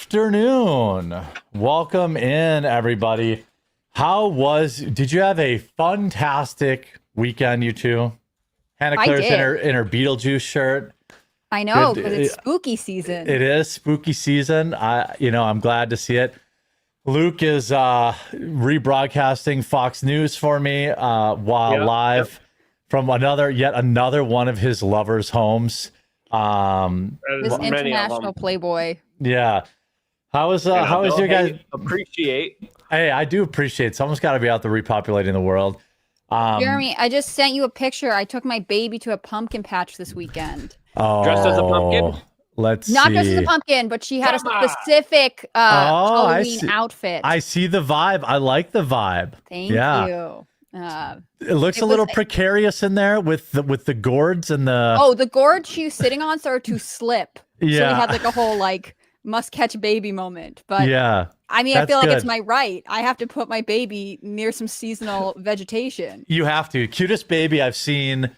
afternoon. Welcome in, everybody. Did you have a fantastic weekend, you two? Hannah Claire's in her Beetlejuice shirt. I know, because it's spooky season. It is spooky season. I'm glad to see it. Luke is rebroadcasting Fox News for me while live from yet another one of his lovers' homes. This international playboy. Yeah. How is your guys? Appreciate. Hey, I do appreciate. Someone's got to be out there repopulating the world. Jeremy, I just sent you a picture. I took my baby to a pumpkin patch this weekend. Oh, dressed as a pumpkin? Not dressed as a pumpkin, but she had a specific Halloween outfit. I see the vibe. I like the vibe. Thank you. It looks a little precarious in there with the gourds and the. Oh, the gourd she was sitting on started to slip. Yeah. So we had like a whole must catch baby moment. But yeah, I mean, I feel like it's my right. I have to put my baby near some seasonal vegetation. You have to. Cutest baby I've seen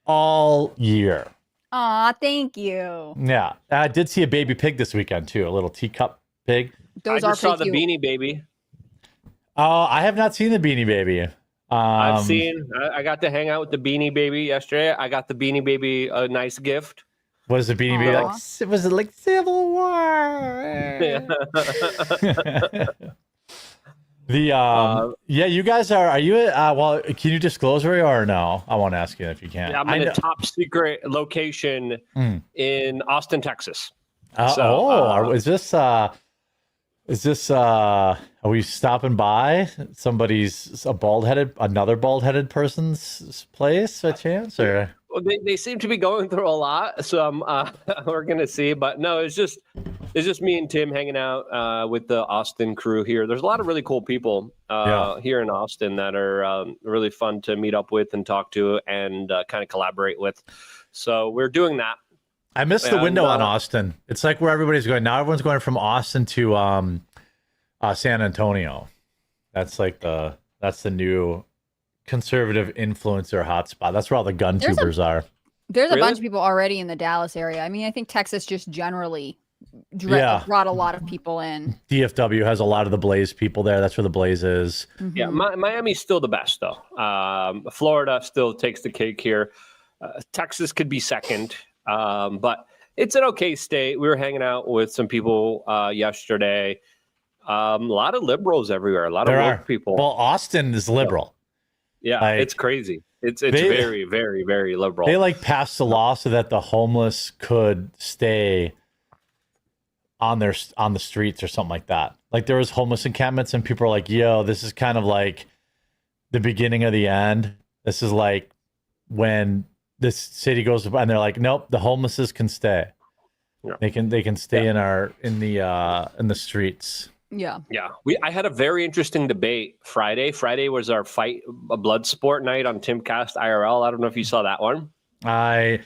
all year. Aw, thank you. Yeah. I did see a baby pig this weekend too, a little teacup pig. I just saw the Beanie Baby. Oh, I have not seen the Beanie Baby. I got to hang out with the Beanie Baby yesterday. I got the Beanie Baby a nice gift. Was the Beanie Baby was it like Civil War? You guys are you can you disclose where you are or no? I won't ask you if you can. Yeah, I'm in a top secret location in Austin, Texas. Is this are we stopping by another bald-headed person's place a chance or? Well, they seem to be going through a lot, so we're gonna see. But no, it's just me and Tim hanging out with the Austin crew here. There's a lot of really cool people here in Austin that are really fun to meet up with and talk to and kind of collaborate with. So we're doing that. I missed the window on Austin. It's like where everybody's going now. Everyone's going from Austin to San Antonio. That's the new conservative influencer hotspot. That's where all the gun tubers are. There's a bunch of people already in the Dallas area. I mean, I think Texas just generally brought a lot of people in. DFW has a lot of the Blaze people there. That's where the Blaze is. Mm-hmm. Yeah, Miami's still the best though. Florida still takes the cake here. Texas could be second, but it's an okay state. We were hanging out with some people yesterday. A lot of liberals everywhere. A lot of woke people. Well, Austin is liberal. Yeah, it's crazy. It's very, very, very liberal. They passed a law so that the homeless could stay on the streets or something like that. Like there was homeless encampments and people are like, yo, this is kind of like the beginning of the end. This is like when this city goes and they're like, nope, the homelesses can stay. Yeah. They can stay in the streets. Yeah. I had a very interesting debate Friday. Friday was our a blood sport night on Timcast IRL. I don't know if you saw that one. I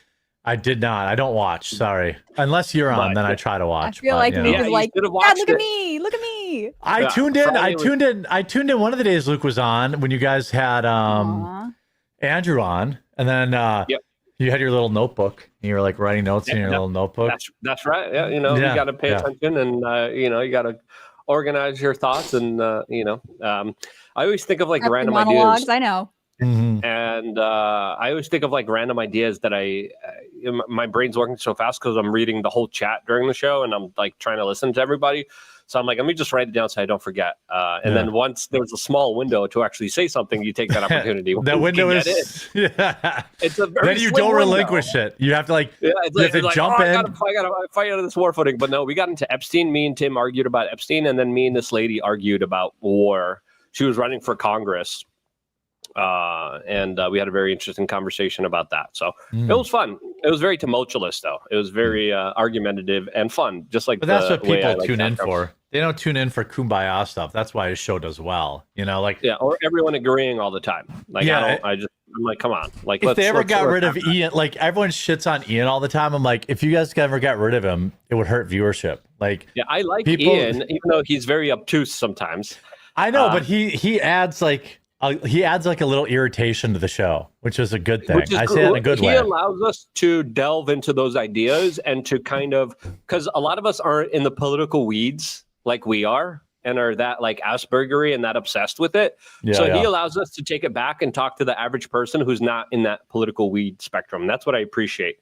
did not. I don't watch. Sorry. Unless you're on, then I try to watch. I feel like Luke was like, look at me. I tuned in. I tuned in one of the days Luke was on when you guys had Andrew on, and then you had your little notebook and you were like writing notes in your little notebook. That's right. Yeah, you got to pay attention and you got to organize your thoughts and I always think of random monologues, ideas. I know. Mm-hmm. And I always think of random ideas that my brain's working so fast because I'm reading the whole chat during the show and I'm trying to listen to everybody. So I'm like, let me just write it down so I don't forget. Then once there's a small window to actually say something, you take that opportunity. That window is it's a very then you don't relinquish it. You have to you have to jump in. I gotta fight out of this war footing. But no, we got into Epstein. Me and Tim argued about Epstein, and then me and this lady argued about war. She was running for Congress. And we had a very interesting conversation about that. So it was fun. It was very tumultuous, though. It was very argumentative and fun, just like. But that's what people tune in for. They don't tune in for kumbaya stuff. That's why his show does well. or everyone agreeing all the time. I'm like, come on. If they ever got rid of Ian, everyone shits on Ian all the time. I'm like, if you guys ever got rid of him, it would hurt viewership. I like Ian, even though he's very obtuse sometimes. I know, but he adds he adds like a little irritation to the show, which is a good thing. Which is I say that in a good way. He allows us to delve into those ideas and to kind of, because a lot of us aren't in the political weeds like we are and are that like Aspergery and that obsessed with it. He allows us to take it back and talk to the average person who's not in that political weed spectrum. That's what I appreciate.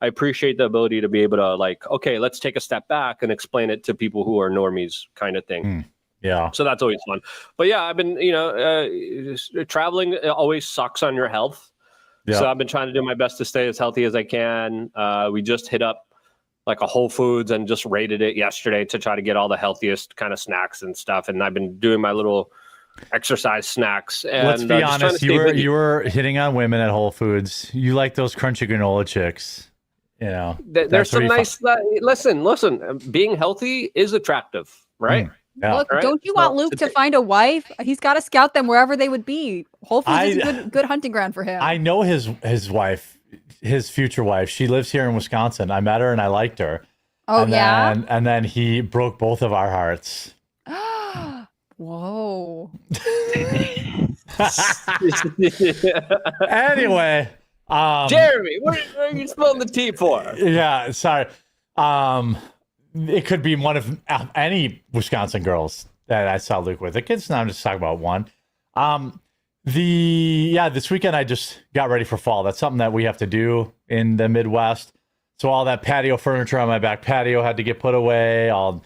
I appreciate the ability to be able to like, okay, let's take a step back and explain it to people who are normies kind of thing. Yeah. So that's always fun. But yeah, I've been, traveling always sucks on your health. Yeah. So I've been trying to do my best to stay as healthy as I can. We just hit up like a Whole Foods and just raided it yesterday to try to get all the healthiest kind of snacks and stuff. And I've been doing my little exercise snacks. And let's be honest, you were hitting on women at Whole Foods. You like those crunchy granola chicks. You know, there's some nice. Listen. Being healthy is attractive, right? Yeah. Look, don't you want Luke to find a wife? He's got to scout them wherever they would be. Whole Foods is a good hunting ground for him. I know his wife, his future wife. She lives here in Wisconsin. I met her and I liked her. Oh, and then he broke both of our hearts. Whoa. Anyway. Jeremy, what are you spilling the tea for? Yeah, sorry. It could be one of any Wisconsin girls that I saw Luke with. It's not just talking about one. This weekend I just got ready for fall. That's something that we have to do in the Midwest. So all that patio furniture on my back patio had to get put away. I'll,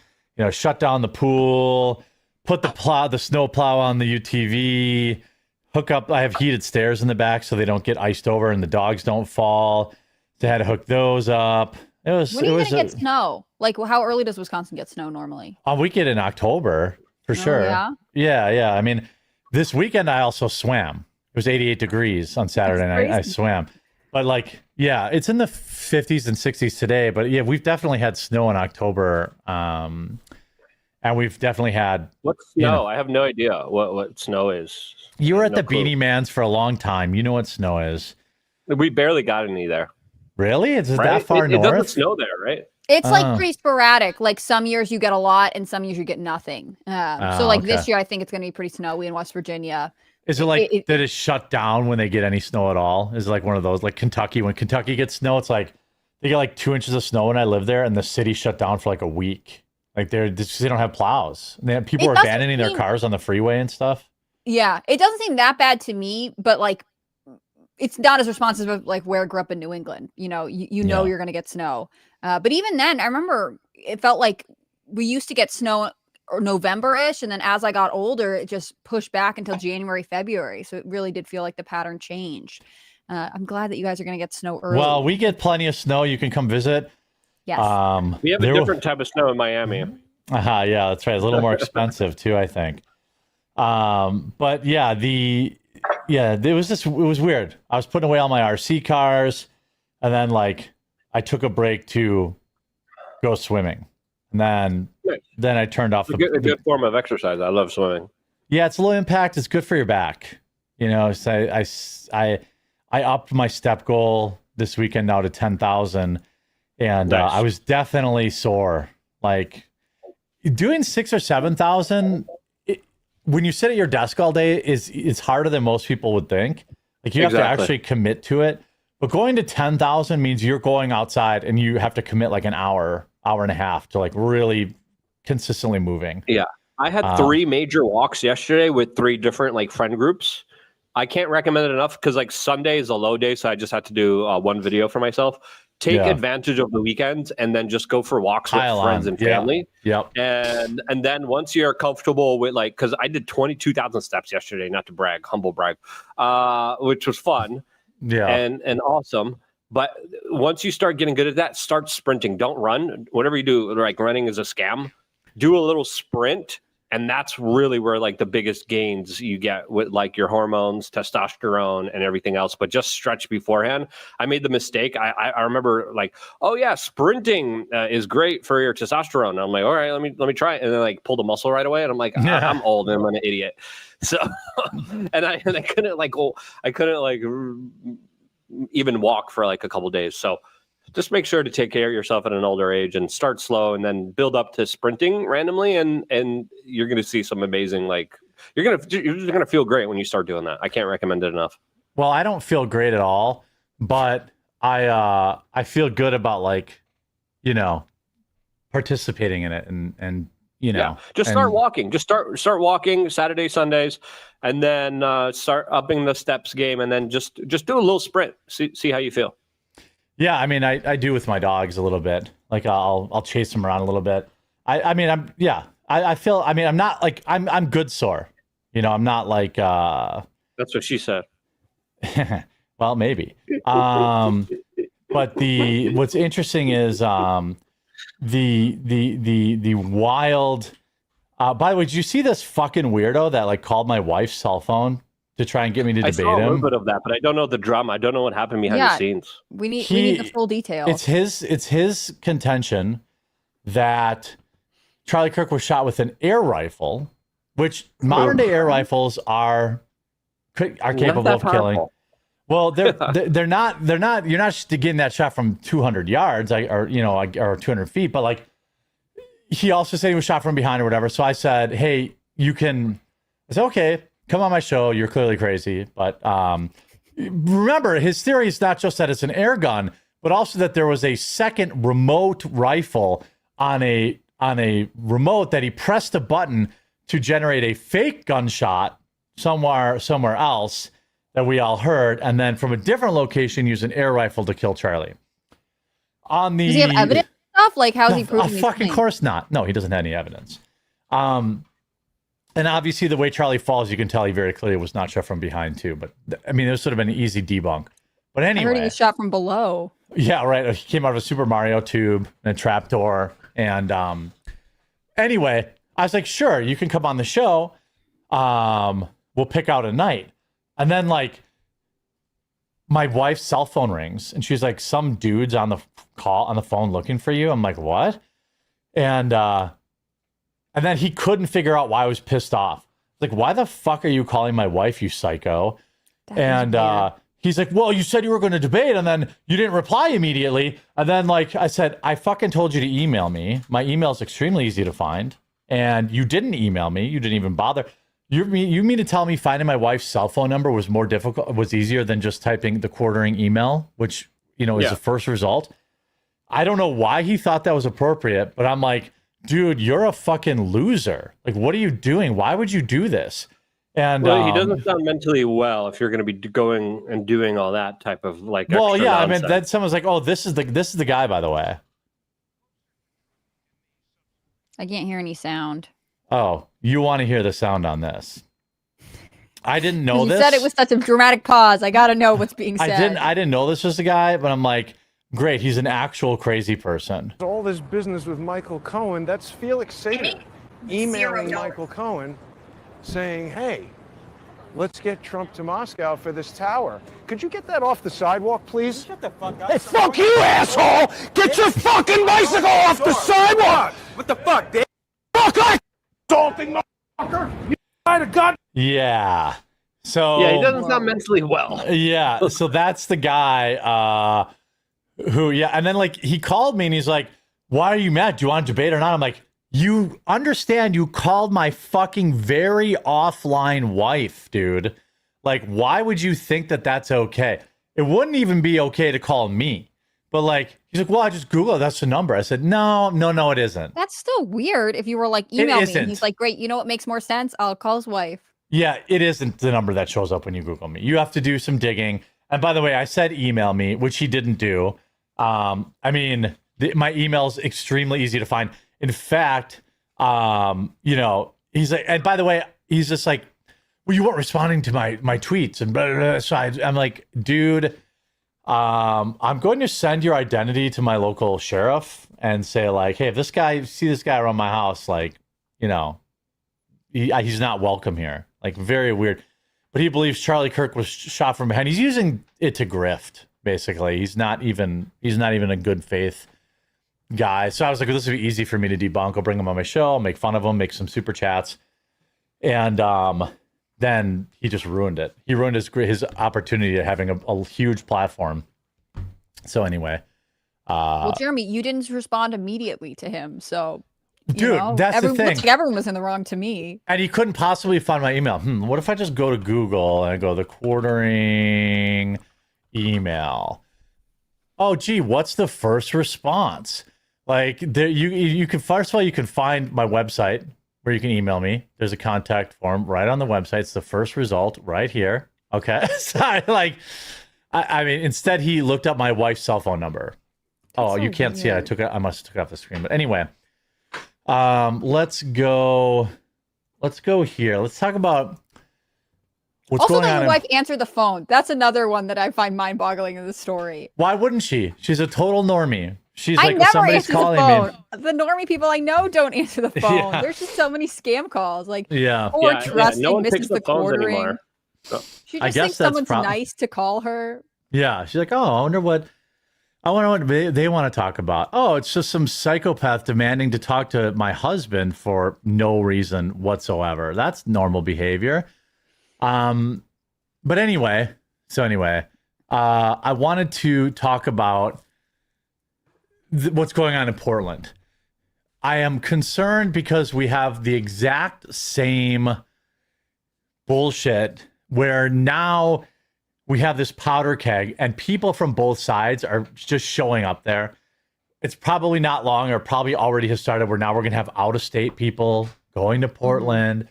shut down the pool, put the snow plow on the UTV. Hook up. I have heated stairs in the back so they don't get iced over and the dogs don't fall. So I had to hook those up. When are you going to get snow? Like, how early does Wisconsin get snow normally? We get in October for sure. Yeah. I mean, this weekend I also swam. It was 88 degrees on Saturday night. I swam. But it's in the 50s and 60s today. But yeah, we've definitely had snow in October. And we've definitely had. What's snow? I have no idea what snow is. You were at the Beanie Man's for a long time. You know what snow is. We barely got any there. Really? Is it that far north? It doesn't snow there, right? It's like pretty sporadic. Like some years you get a lot and some years you get nothing. This year I think it's going to be pretty snowy in West Virginia. Is it like that is shut down when they get any snow at all? Is it like one of those like Kentucky? When Kentucky gets snow, it's like they get like 2 inches of snow when I lived there and the city shut down for like a week. Like they don't have plows. People are abandoning their cars on the freeway and stuff. Yeah, it doesn't seem that bad to me, but like it's not as responsive of like where I grew up in New England. You know you're going to get snow. But even then, I remember it felt like we used to get snow or November-ish, and then as I got older, it just pushed back until January, February. So it really did feel like the pattern changed. I'm glad that you guys are going to get snow early. Well, we get plenty of snow. You can come visit. Yes. We have a different type of snow in Miami. Yeah, that's right. It's a little more expensive too, I think. But yeah, it was weird. I was putting away all my RC cars, and then I took a break to go swimming, and then I turned off a good form of exercise. I love swimming. Yeah, it's low impact. It's good for your back. So I upped my step goal this weekend now to 10,000, and nice. I was definitely sore. Like doing 6,000 or 7,000. When you sit at your desk all day, it's harder than most people would think. Like you have to actually commit to it. But going to 10,000 means you're going outside and you have to commit like an hour and a half to like really consistently moving. Yeah. I had 3 major walks yesterday with 3 different like friend groups. I can't recommend it enough because like Sunday is a low day. So I just had to do one video for myself. Take advantage of the weekends and then just go for walks with friends and family. Yep. And then once you're comfortable with because I did 22,000 steps yesterday, not to brag, humble brag, which was fun. Yeah. And awesome. But once you start getting good at that, start sprinting. Don't run. Whatever you do, like running is a scam. Do a little sprint. And that's really where like the biggest gains you get with like your hormones, testosterone, and everything else. But just stretch beforehand. I made the mistake. I remember like, oh yeah, sprinting is great for your testosterone. And I'm like, all right, let me try it. And then like pulled a muscle right away. And I'm like, I'm old and I'm an idiot. So, and I couldn't even walk for like a couple of days. So just make sure to take care of yourself at an older age and start slow and then build up to sprinting randomly. And you're going to see some amazing like you're just gonna feel great when you start doing that. I can't recommend it enough. Well, I don't feel great at all, but I feel good about, like, you know, participating in it and you know, just start walking. Just start walking Saturday, Sundays, and then start upping the steps game, and then just do a little sprint. See how you feel. Yeah, I mean, I do with my dogs a little bit. Like I'll chase them around a little bit. I mean, I feel. I mean, I'm not like I'm good sore. You know, I'm not like. That's what she said. Well, maybe. But what's interesting is the wild. By the way, did you see this fucking weirdo that like called my wife's cell phone to try and get me to debate him? I saw a little bit of that, but I don't know the drama. I don't know what happened behind the scenes. We need the full details. It's his contention that Charlie Kirk was shot with an air rifle, which modern day air rifles are capable of killing. Well, they're not. You're not just getting that shot from 200 yards, or 200 feet. But like, he also said he was shot from behind or whatever. So I said, hey, you can. I said, okay, come on my show. You're clearly crazy, but remember, his theory is not just that it's an air gun, but also that there was a second remote rifle on a remote that he pressed a button to generate a fake gunshot somewhere else that we all heard, and then from a different location use an air rifle to kill Charlie. Does he have evidence stuff? Like, how's he proving? Fucking course not. No, he doesn't have any evidence. And obviously, the way Charlie falls, you can tell he very clearly was not shot from behind too. But I mean, it was sort of an easy debunk. But anyway, I heard he was shot from below. Yeah, right. He came out of a Super Mario tube and a trapdoor. And anyway, I was like, sure, you can come on the show. We'll pick out a night. And then, like, my wife's cell phone rings, and she's like, some dude's on the phone looking for you. I'm like, what? And then he couldn't figure out why I was pissed off. Like, why the fuck are you calling my wife, you psycho? And he's like, well, you said you were going to debate, and then you didn't reply immediately. And then, like, I said, I fucking told you to email me. My email is extremely easy to find. And you didn't email me. You didn't even bother. You mean to tell me finding my wife's cell phone number was easier than just typing the quartering email, which, you know, is the first result? I don't know why he thought that was appropriate, but I'm like, dude, you're a fucking loser. Like, what are you doing? Why would you do this? And well, he doesn't sound mentally well if you're going to be going and doing all that type of like. Well, yeah, nonsense. I mean, then someone's like, "Oh, this is the guy," by the way. I can't hear any sound. Oh, you want to hear the sound on this? I didn't know this. You said it was such a dramatic pause. I got to know what's being said. I didn't know this was the guy, but I'm like, great, he's an actual crazy person. All this business with Michael Cohen, that's Felix Sater emailing Michael Cohen saying, hey, let's get Trump to Moscow for this tower. Could you get that off the sidewalk, please? Shut the fuck up. Hey, fuck you, asshole! Get your fucking bicycle off the sidewalk! What the fuck, Dave? Fuck, I assaulting motherfucker! You lied to God. Yeah. So yeah, he doesn't sound mentally well. Yeah. So that's the guy who, yeah. And then, like, he called me and he's like, why are you mad? Do you want to debate or not? I'm like, you understand you called my fucking very offline wife, dude. Like, why would you think that that's okay? It wouldn't even be okay to call me. But, like, he's like, well, I just Googled it. That's the number. I said, no, it isn't. That's still weird if you were like, email me. And he's like, great. You know what makes more sense? I'll call his wife. Yeah, it isn't the number that shows up when you Google me. You have to do some digging. And by the way, I said email me, which he didn't do. I mean, my email's extremely easy to find. In fact, you know, he's like, and by the way, he's just like, well, you weren't responding to my tweets and blah, blah, blah. So I'm like, dude, I'm going to send your identity to my local sheriff and say, like, hey, if this guy around my house, like, you know, he's not welcome here. Like, very weird. But he believes Charlie Kirk was shot from behind. He's using it to grift, basically. He's not even a good faith guy. So I was like, well, this would be easy for me to debunk. I'll bring him on my show, I'll make fun of him, make some super chats. And then he just ruined it. He ruined his opportunity of having a huge platform. So anyway. Well, Jeremy, you didn't respond immediately to him, so. Dude, that's the thing. Looks like everyone was in the wrong to me. And he couldn't possibly find my email. What if I just go to Google and I go the quartering email? Oh, gee, what's the first response? Like, there, you can, first of all, you can find my website where you can email me. There's a contact form right on the website. It's the first result right here. Okay. So I mean, instead he looked up my wife's cell phone number. Oh, you can't see it. I must have took it off the screen. But anyway, let's go here. Let's talk about what's also, going on. Also, your wife answered the phone. That's another one that I find mind-boggling in the story. Why wouldn't she? She's a total normie. She's I like, never somebody's answer calling the phone. me. The normie people I know don't answer the phone. Yeah. There's just so many scam calls. Like, Yeah. or trusting no one picks misses the the phones quartering. anymore. She I just guess thinks that's someone's nice to call her. Yeah. She's like, oh, I wonder what they want to talk about. Oh, it's just some psychopath demanding to talk to my husband for no reason whatsoever. That's normal behavior. But anyway, I wanted to talk about what's going on in Portland. I am concerned because we have the exact same bullshit where now we have this powder keg and people from both sides are just showing up there. It's probably not long, or probably already has started, where now we're going to have out-of-state people going to Portland,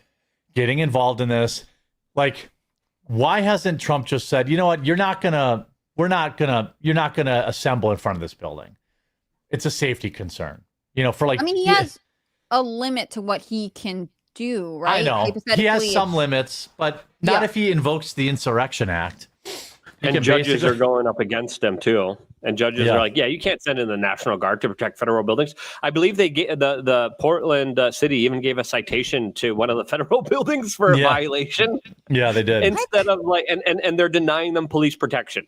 getting involved in this. Like, why hasn't Trump just said, you know what, you're not going to assemble in front of this building. It's a safety concern, for like, I mean, he has a limit to what he can do, right? I know he has some limits, but not if he invokes the Insurrection Act. And judges are going up against him too. And judges are like, you can't send in the National Guard to protect federal buildings. I believe they the Portland city even gave a citation to one of the federal buildings for a violation. Yeah, they did. Instead of like, and they're denying them police protection.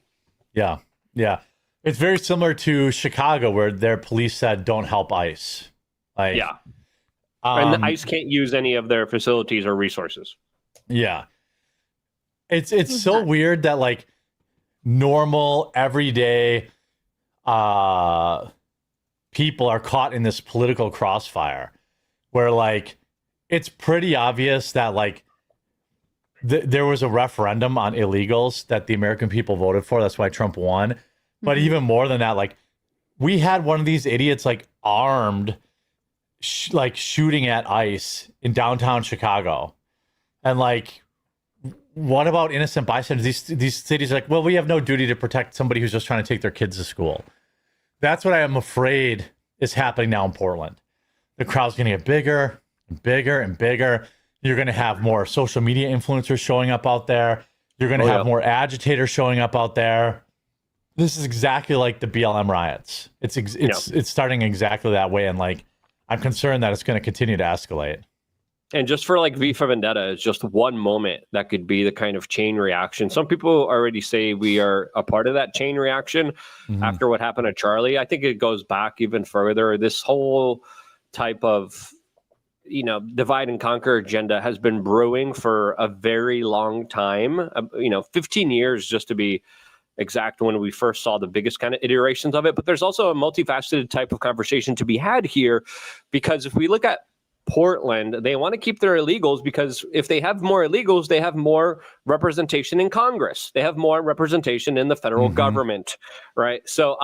Yeah. Yeah. It's very similar to Chicago, where their police said, don't help ICE. Like, and the ICE can't use any of their facilities or resources. Yeah. It's so weird that like normal, everyday people are caught in this political crossfire where like it's pretty obvious that like there was a referendum on illegals that the American people voted for. That's why Trump won. But even more than that, like we had one of these idiots like armed, like shooting at ICE in downtown Chicago. And like, what about innocent bystanders? These cities are like, well, we have no duty to protect somebody who's just trying to take their kids to school. That's what I am afraid is happening now in Portland. The crowd's going to get bigger and bigger and bigger. You're going to have more social media influencers showing up out there. You're going to have more agitators showing up out there. This is exactly like the BLM riots. It's starting exactly that way. And like, I'm concerned that it's going to continue to escalate. And just for like V for Vendetta, it's just one moment that could be the kind of chain reaction. Some people already say we are a part of that chain reaction after what happened to Charlie. I think it goes back even further. This whole type of, divide and conquer agenda has been brewing for a very long time, 15 years just to be exact, when we first saw the biggest kind of iterations of it. But there's also a multifaceted type of conversation to be had here, because if we look at Portland, they want to keep their illegals, because if they have more illegals, they have more representation in Congress. They have more representation in the federal government, right? So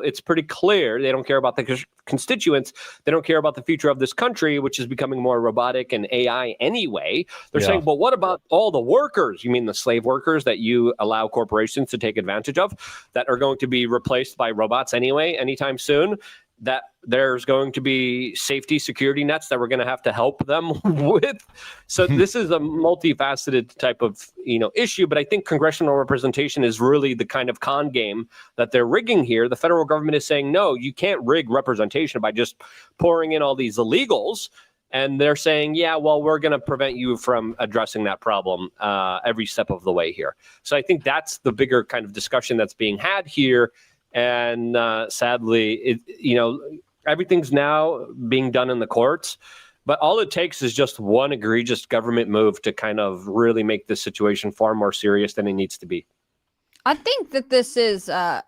it's pretty clear they don't care about the constituents. They don't care about the future of this country, which is becoming more robotic and AI anyway. They're saying, but what about all the workers? You mean the slave workers that you allow corporations to take advantage of, that are going to be replaced by robots anyway, anytime soon? That there's going to be safety security nets that we're going to have to help them with. So this is a multifaceted type of, issue. But I think congressional representation is really the kind of con game that they're rigging here. The federal government is saying, no, you can't rig representation by just pouring in all these illegals. And they're saying, we're going to prevent you from addressing that problem every step of the way here. So I think that's the bigger kind of discussion that's being had here. And sadly, everything's now being done in the courts. But all it takes is just one egregious government move to kind of really make this situation far more serious than it needs to be. I think that this is a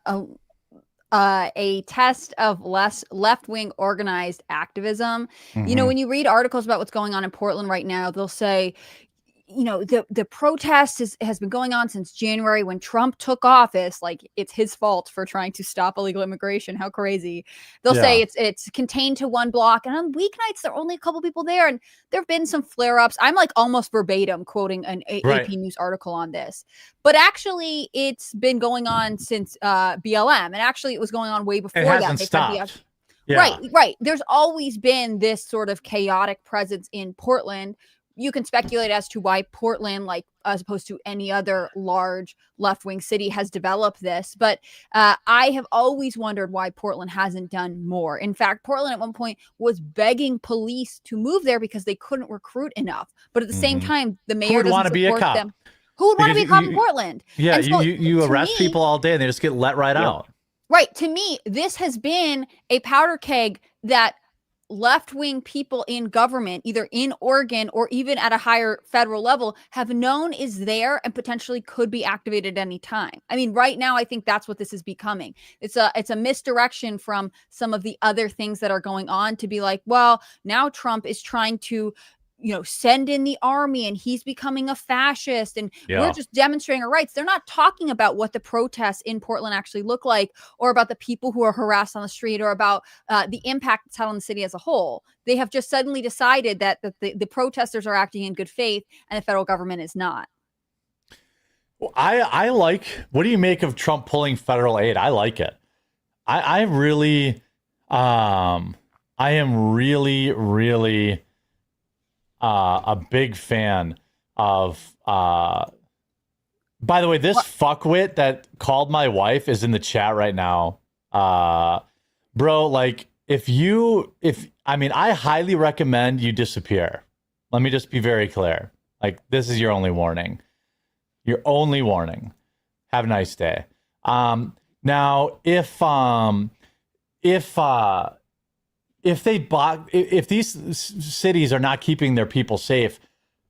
a test of less left-wing organized activism. Mm-hmm. You know, when you read articles about what's going on in Portland right now, they'll say, you know, the protest has been going on since January when Trump took office. Like, it's his fault for trying to stop illegal immigration. How crazy. They'll say it's contained to one block, and on weeknights there are only a couple people there, and there have been some flare-ups. I'm like almost verbatim quoting an AP News article on this, but actually it's been going on since BLM, and actually it was going on way before that. Hasn't stopped. Right. There's always been this sort of chaotic presence in Portland. You can speculate as to why Portland, like as opposed to any other large left-wing city, has developed this. But I have always wondered why Portland hasn't done more. In fact, Portland at one point was begging police to move there because they couldn't recruit enough. But at the same time, the mayor doesn't support them. Who would want to be a cop in Portland? Yeah, so, you arrest people all day and they just get let right out. Right. To me, this has been a powder keg that left-wing people in government, either in Oregon or even at a higher federal level, have known is there and potentially could be activated at any time. I mean, right now, I think that's what this is becoming. It's a misdirection from some of the other things that are going on to be like, well, now Trump is trying to, you know, send in the army and he's becoming a fascist and we're just demonstrating our rights. They're not talking about what the protests in Portland actually look like, or about the people who are harassed on the street, or about the impact it's had on the city as a whole. They have just suddenly decided that the protesters are acting in good faith and the federal government is not. Well, I like, what do you make of Trump pulling federal aid? I like it. I really, I am really a big fan of by the way, this fuckwit that called my wife is in the chat right now. Bro, like I highly recommend you disappear. Let me just be very clear. Like, this is your only warning. Your only warning. Have a nice day. Now if these cities are not keeping their people safe,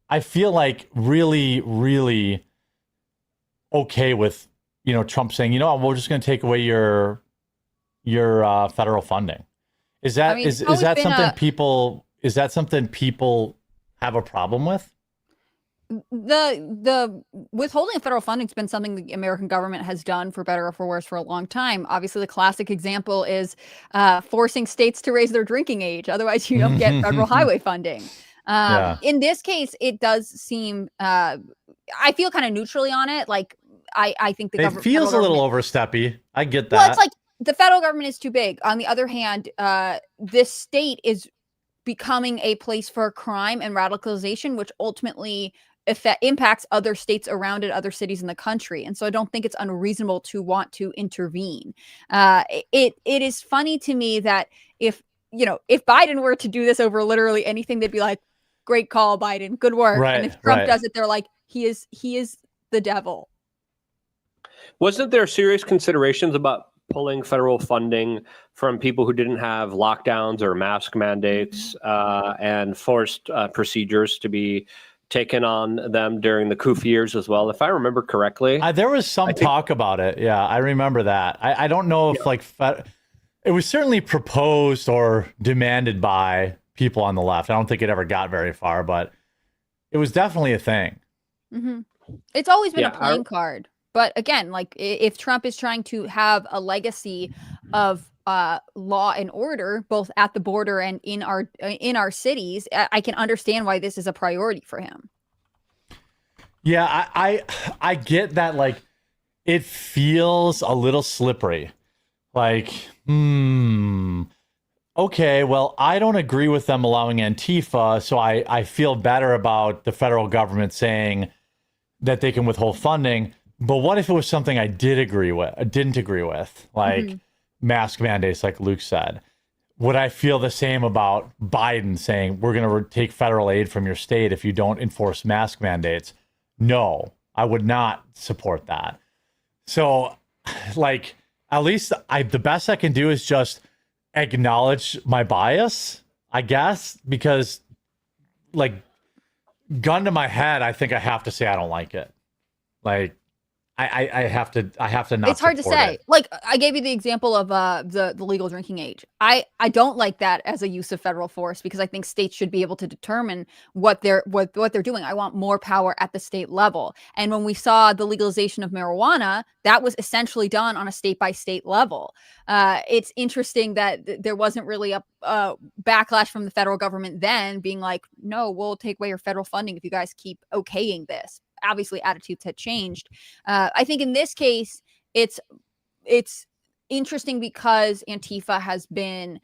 I feel like really okay with, you know, Trump saying, you know what, we're just going to take away your federal funding. Is that something people have a problem with? The withholding of federal funding has been something the American government has done, for better or for worse, for a long time. Obviously, the classic example is forcing states to raise their drinking age. Otherwise, you don't get federal highway funding. In this case, it does seem, I feel kind of neutrally on it. Like, I think the government feels a little oversteppy. I get that. Well, it's like the federal government is too big. On the other hand, this state is becoming a place for crime and radicalization, which ultimately impacts other states around it, other cities in the country. And so I don't think it's unreasonable to want to intervene. It is funny to me that if Biden were to do this over literally anything, they'd be like, great call, Biden, good work. Right, and if Trump does it, they're like, he is the devil. Wasn't there serious considerations about pulling federal funding from people who didn't have lockdowns or mask mandates and forced procedures to be taken on them during the CUF years as well, if I remember correctly? There was some talk about it. Yeah, I remember that. I don't know if it was certainly proposed or demanded by people on the left. I don't think it ever got very far, but it was definitely a thing. Mm-hmm. It's always been a playing card. But again, like, if Trump is trying to have a legacy of law and order, both at the border and in our cities, I can understand why this is a priority for him. Yeah, I get that. Like, it feels a little slippery. Like, okay, well, I don't agree with them allowing Antifa, so I feel better about the federal government saying that they can withhold funding. But what if it was something I didn't agree with, like mask mandates, like Luke said? Would I feel the same about Biden saying we're going to take federal aid from your state if you don't enforce mask mandates? No, I would not support that. So, like, at least the best I can do is just acknowledge my bias, I guess, because, like, gun to my head, I think I have to say I don't like it. Like, I have to not. It's hard to support say. it. Like I gave you the example of the legal drinking age. I don't like that as a use of federal force because I think states should be able to determine what they're doing. I want more power at the state level. And when we saw the legalization of marijuana, that was essentially done on a state by state level. It's interesting that there wasn't really a backlash from the federal government then being like, no, we'll take away your federal funding if you guys keep okaying this. Obviously attitudes had changed. I think in this case, it's interesting because Antifa has been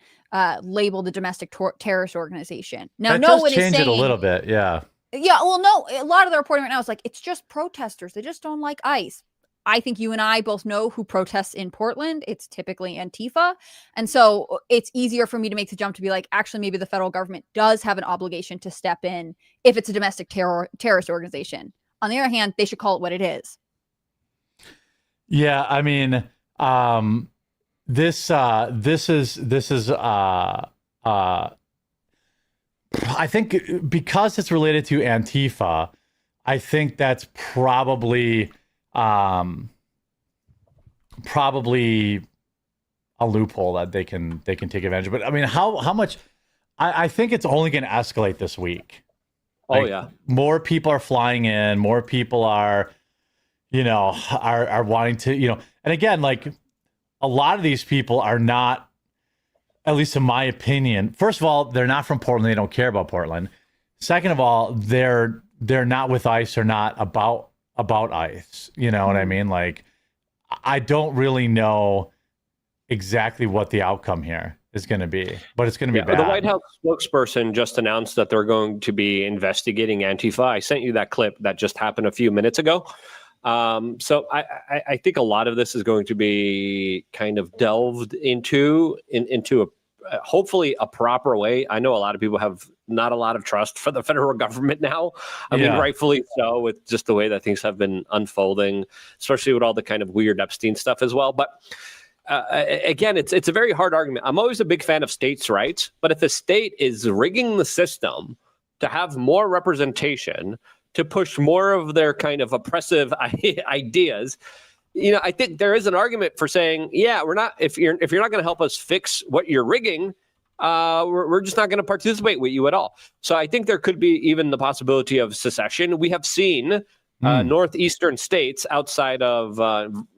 labeled a domestic terrorist organization. Now, no one is saying it a little bit. Yeah. Yeah. Well, no, a lot of the reporting right now is like, it's just protesters. They just don't like ICE. I think you and I both know who protests in Portland. It's typically Antifa. And so it's easier for me to make the jump to be like, actually, maybe the federal government does have an obligation to step in if it's a domestic terrorist organization. On the other hand, they should call it what it is. Yeah, I mean, this is I think because it's related to Antifa, I think that's probably a loophole that they can take advantage of. But I mean, how much? I think it's only going to escalate this week. Oh yeah, more people are flying in. More people are, are wanting to, And again, like a lot of these people are not, at least in my opinion. First of all, they're not from Portland. They don't care about Portland. Second of all, they're not with ICE. They're not about ICE. You know what I mean? Like, I don't really know exactly what the outcome here is going to be, but it's going to be bad. The White House spokesperson just announced that they're going to be investigating Antifa. I sent you that clip that just happened a few minutes ago. So I think a lot of this is going to be kind of delved into a hopefully a proper way. I know a lot of people have not a lot of trust for the federal government now. I mean, rightfully so, with just the way that things have been unfolding, especially with all the kind of weird Epstein stuff as well. But again, it's a very hard argument. I'm always a big fan of states' rights, but if the state is rigging the system to have more representation, to push more of their kind of oppressive ideas, I think there is an argument for saying, yeah, we're not. If you're not going to help us fix what you're rigging, we're just not going to participate with you at all. So I think there could be even the possibility of secession. We have seen northeastern states outside of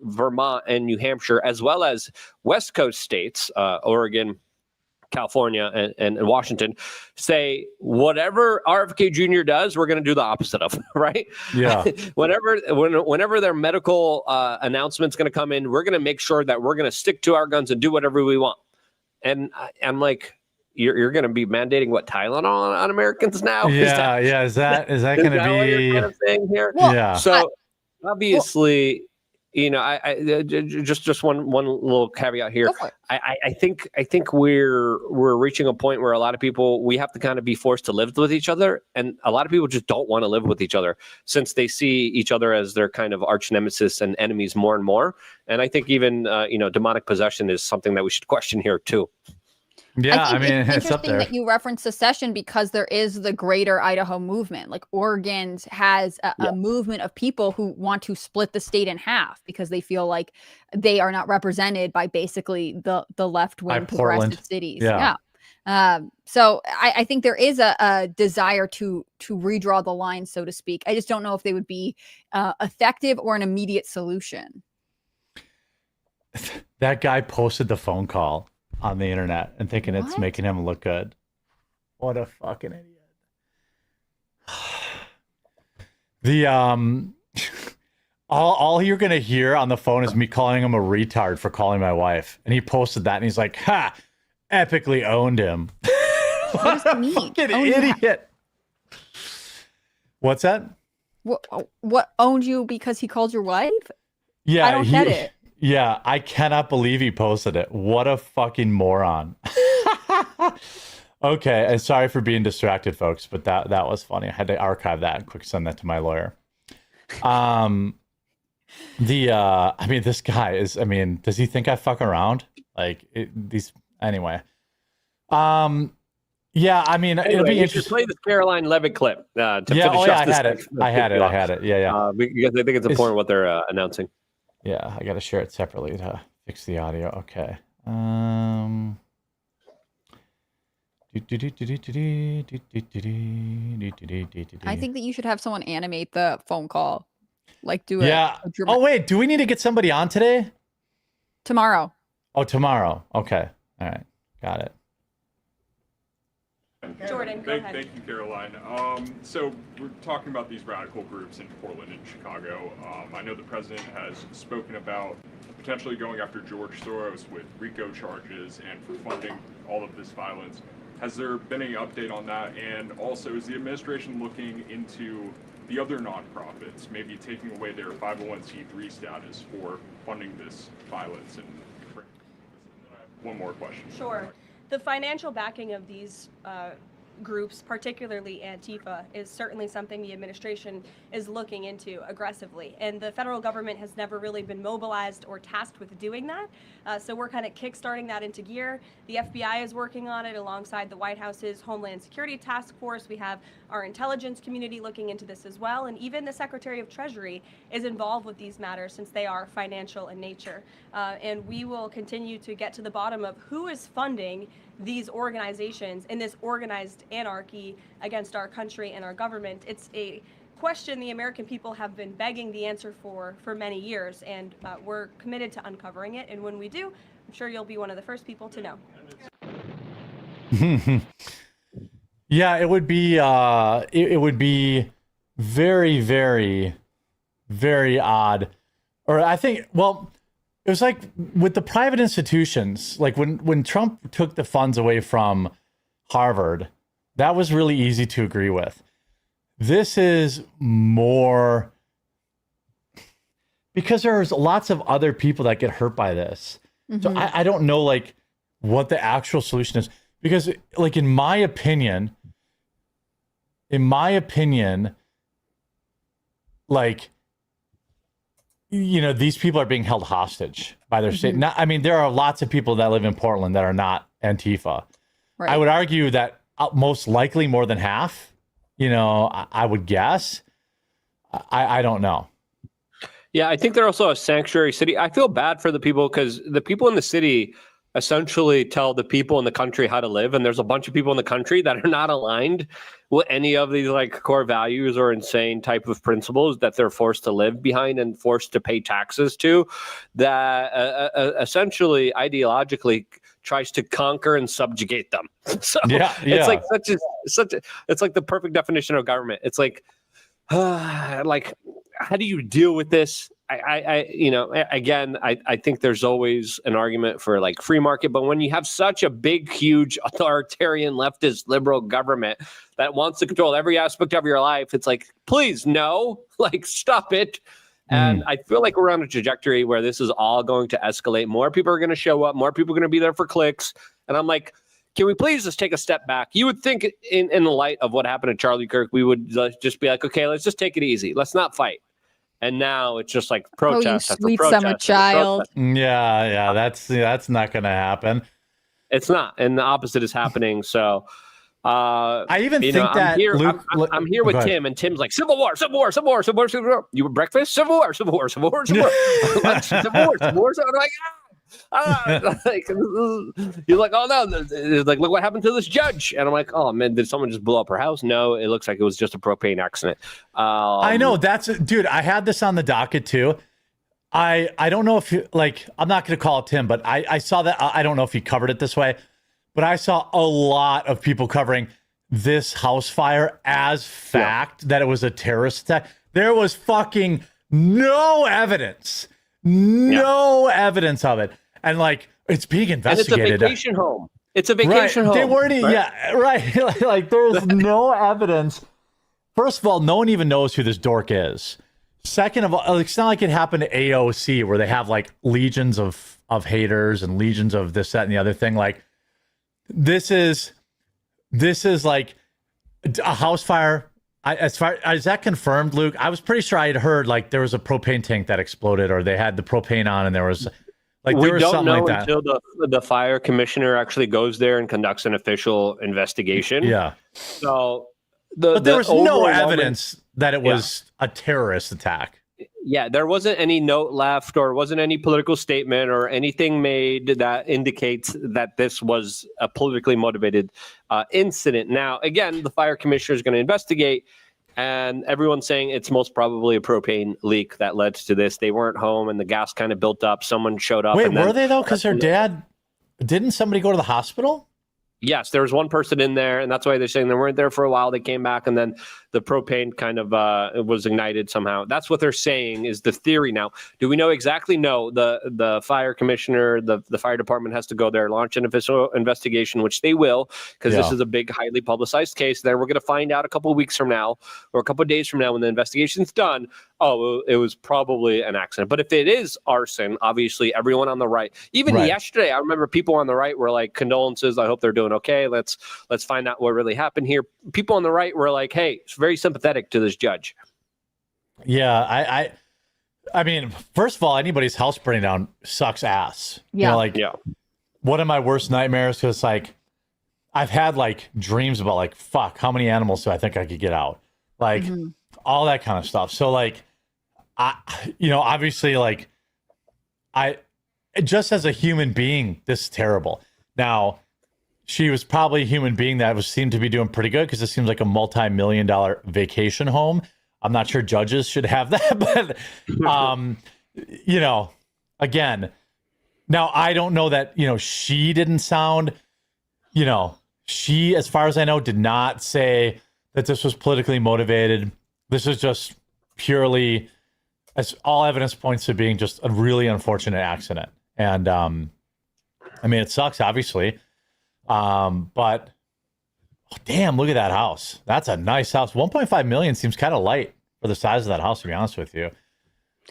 Vermont and New Hampshire, as well as West Coast states, Oregon, California, and Washington, say whatever RFK Jr. does, we're going to do the opposite of, right? Yeah. whenever their medical announcement's going to come in, we're going to make sure that we're going to stick to our guns and do whatever we want. And I'm like, you're going to be mandating what, Tylenol on Americans now? Is that going to be what you're kind of saying here? Well, yeah. So obviously, I just one little caveat here. I think we're reaching a point where a lot of people, we have to kind of be forced to live with each other, and a lot of people just don't want to live with each other since they see each other as their kind of arch nemesis and enemies more and more. And I think even demonic possession is something that we should question here too. Yeah, I mean, it's up interesting there. that you reference secession because there is the greater Idaho movement. Like Oregon has a movement of people who want to split the state in half because they feel like they are not represented by basically the left-wing progressive cities. Yeah. So I think there is a desire to redraw the line, so to speak. I just don't know if they would be effective or an immediate solution. That guy posted the phone call on the internet and thinking it's making him look good. What a fucking idiot. The all you're gonna hear on the phone is me calling him a retard for calling my wife. And he posted that and he's like, ha, epically owned him. What does that mean? Fucking idiot. What's that? What owned you because he called your wife? Yeah, I don't get it. Yeah, I cannot believe he posted it. What a fucking moron. Okay, and sorry for being distracted, folks, but that was funny. I had to archive that and quick send that to my lawyer. This guy is, does he think I fuck around? Anyway. Yeah, I mean, it'll be you should interesting. play this Caroline Levitt clip to Yeah, finish I off this. had it. I had it. Yeah. Because I think it's important what they're announcing. Yeah, I got to share it separately to fix the audio. Okay. I think that you should have someone animate the phone call, like do Yeah. Oh wait, do we need to get somebody on today? tomorrow. Oh, tomorrow. Okay. All right. Got it. Jordan, go ahead. Thank you, Caroline. So we're talking about these radical groups in Portland and Chicago. I know the president has spoken about potentially going after George Soros with RICO charges and for funding all of this violence. Has there been any update on that? And also, is the administration looking into the other nonprofits, maybe taking away their 501c3 status for funding this violence? And one more question. Sure. The financial backing of these groups, particularly Antifa, is certainly something the administration is looking into aggressively. And the federal government has never really been mobilized or tasked with doing that. So we're kind of kickstarting that into gear. The FBI is working on it alongside the White House's Homeland Security Task Force. We have our intelligence community looking into this as well. And even the Secretary of Treasury is involved with these matters since they are financial in nature. And we will continue to get to the bottom of who is funding these organizations in this organized anarchy against our country and our government. It's a question the American people have been begging the answer for many years, and we're committed to uncovering it. And when we do, I'm sure you'll be one of the first people to know. Yeah, it would be it would be very, very, very odd. Or I think, well, it was like with the private institutions, like when Trump took the funds away from Harvard, that was really easy to agree with. This is more because there's lots of other people that get hurt by this. So I don't know like what the actual solution is, because like in my opinion, like, you know, these people are being held hostage by their state. Not, I mean, there are lots of people that live in Portland that are not Antifa. Right. I would argue that most likely more than half, you know, I would guess. I don't know. Yeah, I think they're also a sanctuary city. I feel bad for the people because the people in the city essentially tell the people in the country how to live. And there's a bunch of people in the country that are not aligned with any of these like core values or insane type of principles that they're forced to live behind and forced to pay taxes to, that essentially ideologically tries to conquer and subjugate them. So it's like it's like the perfect definition of government. It's like how do you deal with this? I you know, again, I think there's always an argument for like free market, but when you have such a big, huge authoritarian leftist liberal government that wants to control every aspect of your life, it's like, please, no, like stop it. And I feel like we're on a trajectory where this is all going to escalate. More people are going to show up. More people are going to be there for clicks. And I'm like, can we please just take a step back? You would think in the light of what happened to Charlie Kirk, we would just be like, okay, let's just take it easy. Let's not fight. And now it's just like protest. Oh, you sweet summer child. Yeah, that's not going to happen. It's not, and the opposite is happening. So, I even think that I'm here with Tim, and Tim's like Civil War. You were breakfast, Civil War. Lunch, Civil War. I'm like, like you're like, oh no, like look what happened to this judge, and I'm like, oh man, did someone just blow up her house? No, it looks like it was just a propane accident. I know dude. I had this on the docket too. I don't know if you, like, I'm not going to call it Tim, but I saw that. I don't know if he covered it this way, but I saw a lot of people covering this house fire as fact that it was a terrorist attack. There was fucking no evidence. No evidence of it. And like, it's being investigated. And it's a vacation home. It's a vacation home. They weren't, right. Like, there's no evidence. First of all, no one even knows who this dork is. Second of all, it's not like it happened to AOC where they have like legions of haters and legions of this, that, and the other thing. Like, this is like a house fire. As far as that confirmed, Luke, I was pretty sure I had heard like there was a propane tank that exploded, or they had the propane on and there was Like we there was don't something know like that. until the fire commissioner actually goes there and conducts an official investigation. Yeah. So But there was no overwhelming- evidence that it was a terrorist attack. Yeah, there wasn't any note left or wasn't any political statement or anything made that indicates that this was a politically motivated incident. Now, again, the fire commissioner is going to investigate, and everyone's saying it's most probably a propane leak that led to this. They weren't home and the gas kind of built up. Someone showed up. Wait, and then, were they though? Because her dad, didn't somebody go to the hospital? Yes, there was one person in there, and that's why they're saying they weren't there for a while. They came back, and then the propane kind of was ignited somehow. That's what they're saying is the theory. Now, do we know exactly? No. The fire commissioner, the fire department has to go there, launch an official investigation, which they will, because this is a big, highly publicized case. Then we're going to find out a couple of weeks from now or a couple of days from now when the investigation's done. Oh, it was probably an accident. But if it is arson, obviously everyone on the right, even yesterday, I remember people on the right were like, condolences. I hope they're doing okay. Let's find out what really happened here. People on the right were like, hey, it's very sympathetic to this judge. Yeah, I mean, first of all, anybody's house burning down sucks ass. Yeah. You know, like one of my worst nightmares, because like I've had like dreams about like, fuck, how many animals do I think I could get out? Like all that kind of stuff. So like, obviously like just as a human being, this is terrible. Now, she was probably a human being that seemed to be doing pretty good because it seems like a multi-million-dollar vacation home. I'm not sure judges should have that, but again, now I don't know that, she didn't sound, she, as far as I know, did not say that this was politically motivated. This is just purely, as all evidence points to being just a really unfortunate accident. And I mean, it sucks, obviously. But damn, look at that house. That's a nice house. 1.5 million seems kind of light for the size of that house, to be honest with you.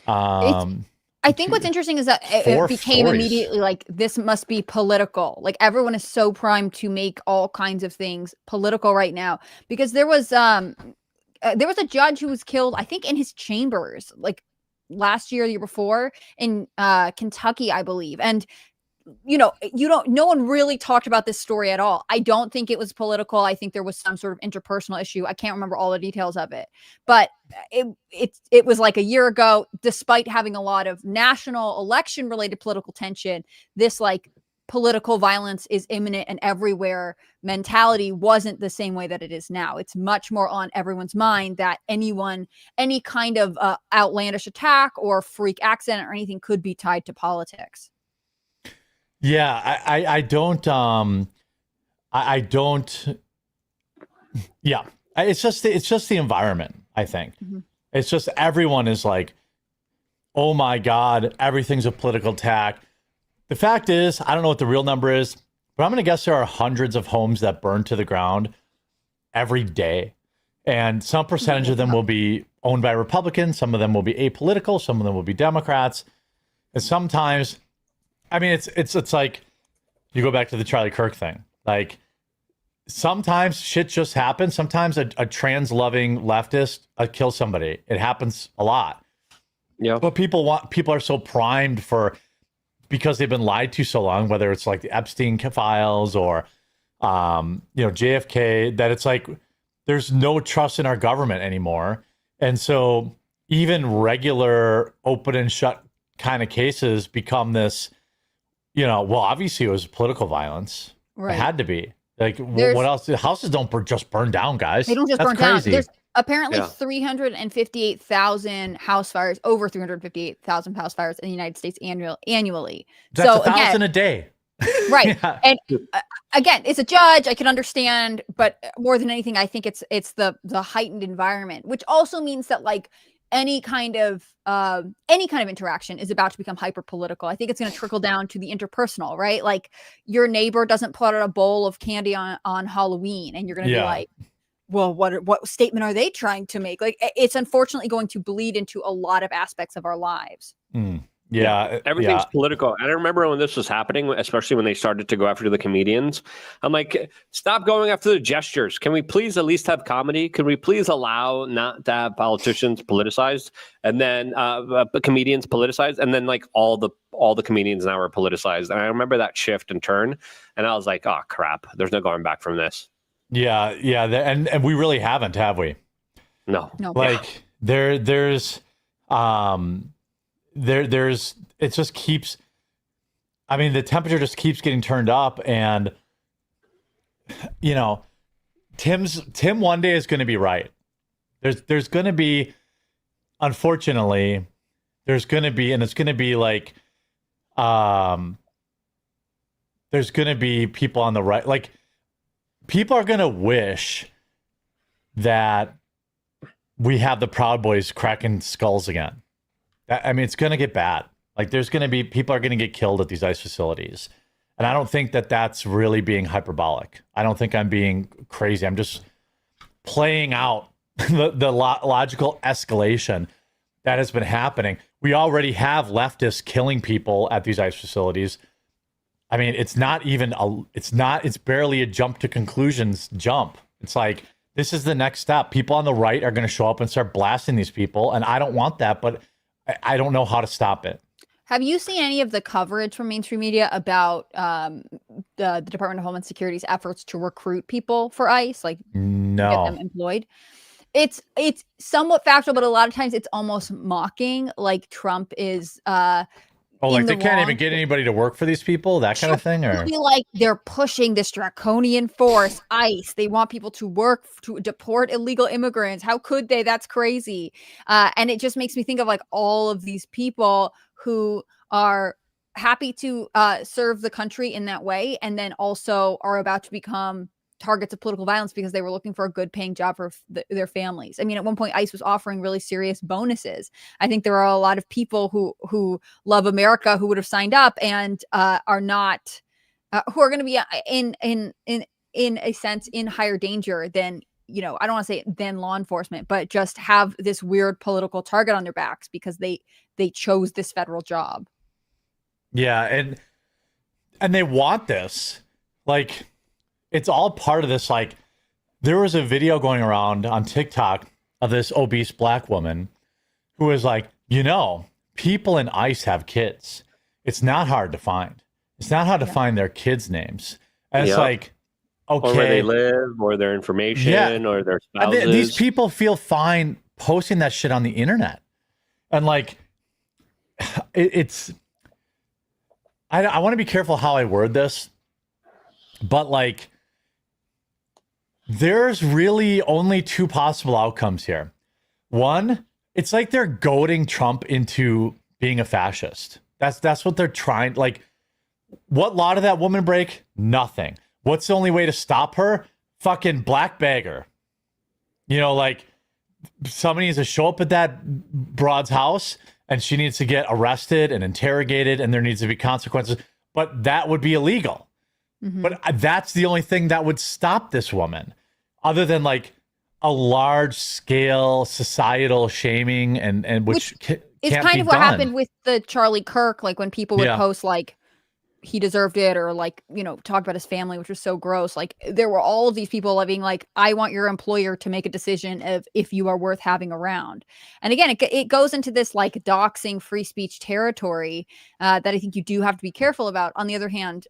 I think what's interesting is that it became immediately like, this must be political. Like everyone is so primed to make all kinds of things political right now, because there was a judge who was killed, I think in his chambers, like last year, the year before in Kentucky, I believe. And no one really talked about this story at all. I don't think it was political. I think there was some sort of interpersonal issue. I can't remember all the details of it, but it was like a year ago. Despite having a lot of national election related political tension, this like political violence is imminent and everywhere mentality wasn't the same way that it is now. It's much more on everyone's mind that any kind of outlandish attack or freak accident or anything could be tied to politics. Yeah, I don't. Yeah, it's just the environment. I think it's just everyone is like, oh my God, everything's a political attack. The fact is, I don't know what the real number is, but I'm going to guess there are hundreds of homes that burn to the ground every day, and some percentage of them will be owned by Republicans. Some of them will be apolitical. Some of them will be Democrats, and sometimes. I mean, it's like you go back to the Charlie Kirk thing. Like sometimes shit just happens. Sometimes a trans-loving leftist kills somebody. It happens a lot. Yeah. But people are so primed because they've been lied to so long, whether it's like the Epstein files or JFK, that it's like there's no trust in our government anymore. And so even regular open and shut kind of cases become this. Well, obviously it was political violence. Right. It had to be. Like, what else? The houses don't just burn down, guys. They don't just burn down. There's apparently 358,000 house fires, over 358,000 house fires in the United States annually. That's 1,000 a day. Right. Yeah. And again, it's a judge. I can understand, but more than anything, I think it's the heightened environment, which also means that like, any kind of interaction is about to become hyper political. I think it's going to trickle down to the interpersonal, right? Like your neighbor doesn't put out a bowl of candy on Halloween, and you're going to be like, well, what statement are they trying to make? Like it's unfortunately going to bleed into a lot of aspects of our lives. Yeah, Everything's political. And I remember when this was happening, especially when they started to go after the comedians. I'm like, stop going after the gestures. Can we please at least have comedy? Can we please allow not to have politicians politicized and then comedians politicized? And then like all the comedians now are politicized. And I remember that shift and turn. And I was like, oh, crap. There's no going back from this. Yeah. And we really haven't, have we? No. Like there's it just keeps, I mean, the temperature just keeps getting turned up, and you know, Tim one day is going to be right. There's going to be, unfortunately, there's going to be, and it's going to be like, there's going to be people on the right, like people are going to wish that we have the Proud Boys cracking skulls again. I mean, it's going to get bad. Like there's going to be, people are going to get killed at these ICE facilities. And I don't think that that's really being hyperbolic. I don't think I'm being crazy. I'm just playing out the logical escalation that has been happening. We already have leftists killing people at these ICE facilities. I mean, it's barely a jump to conclusions jump. It's like, this is the next step. People on the right are going to show up and start blasting these people. And I don't want that, but I don't know how to stop it. Have you seen any of the coverage from mainstream media about the Department of Homeland Security's efforts to recruit people for ICE, like no. get them employed? It's somewhat factual, but a lot of times it's almost mocking. Like Trump is like they can't even get anybody to work for these people, that kind of thing, or like they're pushing this draconian force, ICE. They want people to work to deport illegal immigrants. How could they? That's crazy. And it just makes me think of like all of these people who are happy to serve the country in that way, and then also are about to become targets of political violence because they were looking for a good paying job for their families. I mean, at one point, ICE was offering really serious bonuses. I think there are a lot of people who love America who would have signed up and are not, who are going to be in a sense in higher danger than, you know, I don't want to say than law enforcement, but just have this weird political target on their backs because they chose this federal job. Yeah, and they want this, like. It's all part of this. Like, there was a video going around on TikTok of this obese black woman who was like, you know, people in ICE have kids. It's not hard to find. It's not hard to find their kids' names. And it's like, okay. Or where they live, or their information, or their spouses. These people feel fine posting that shit on the internet. And like, I want to be careful how I word this, but like, there's really only two possible outcomes here. One, it's like they're goading Trump into being a fascist. That's what they're trying. Like, what law did that woman break? Nothing. What's the only way to stop her? Fucking black bagger. You know, like somebody needs to show up at that broad's house and she needs to get arrested and interrogated and there needs to be consequences. But that would be illegal. Mm-hmm. But that's the only thing that would stop this woman, other than like a large scale societal shaming and which is kind of what happened with the Charlie Kirk, like when people would post like he deserved it or like, you know, talk about his family, which was so gross. Like there were all of these people being like, I want your employer to make a decision of if you are worth having around. And again, it goes into this like doxing free speech territory that I think you do have to be careful about. On the other hand,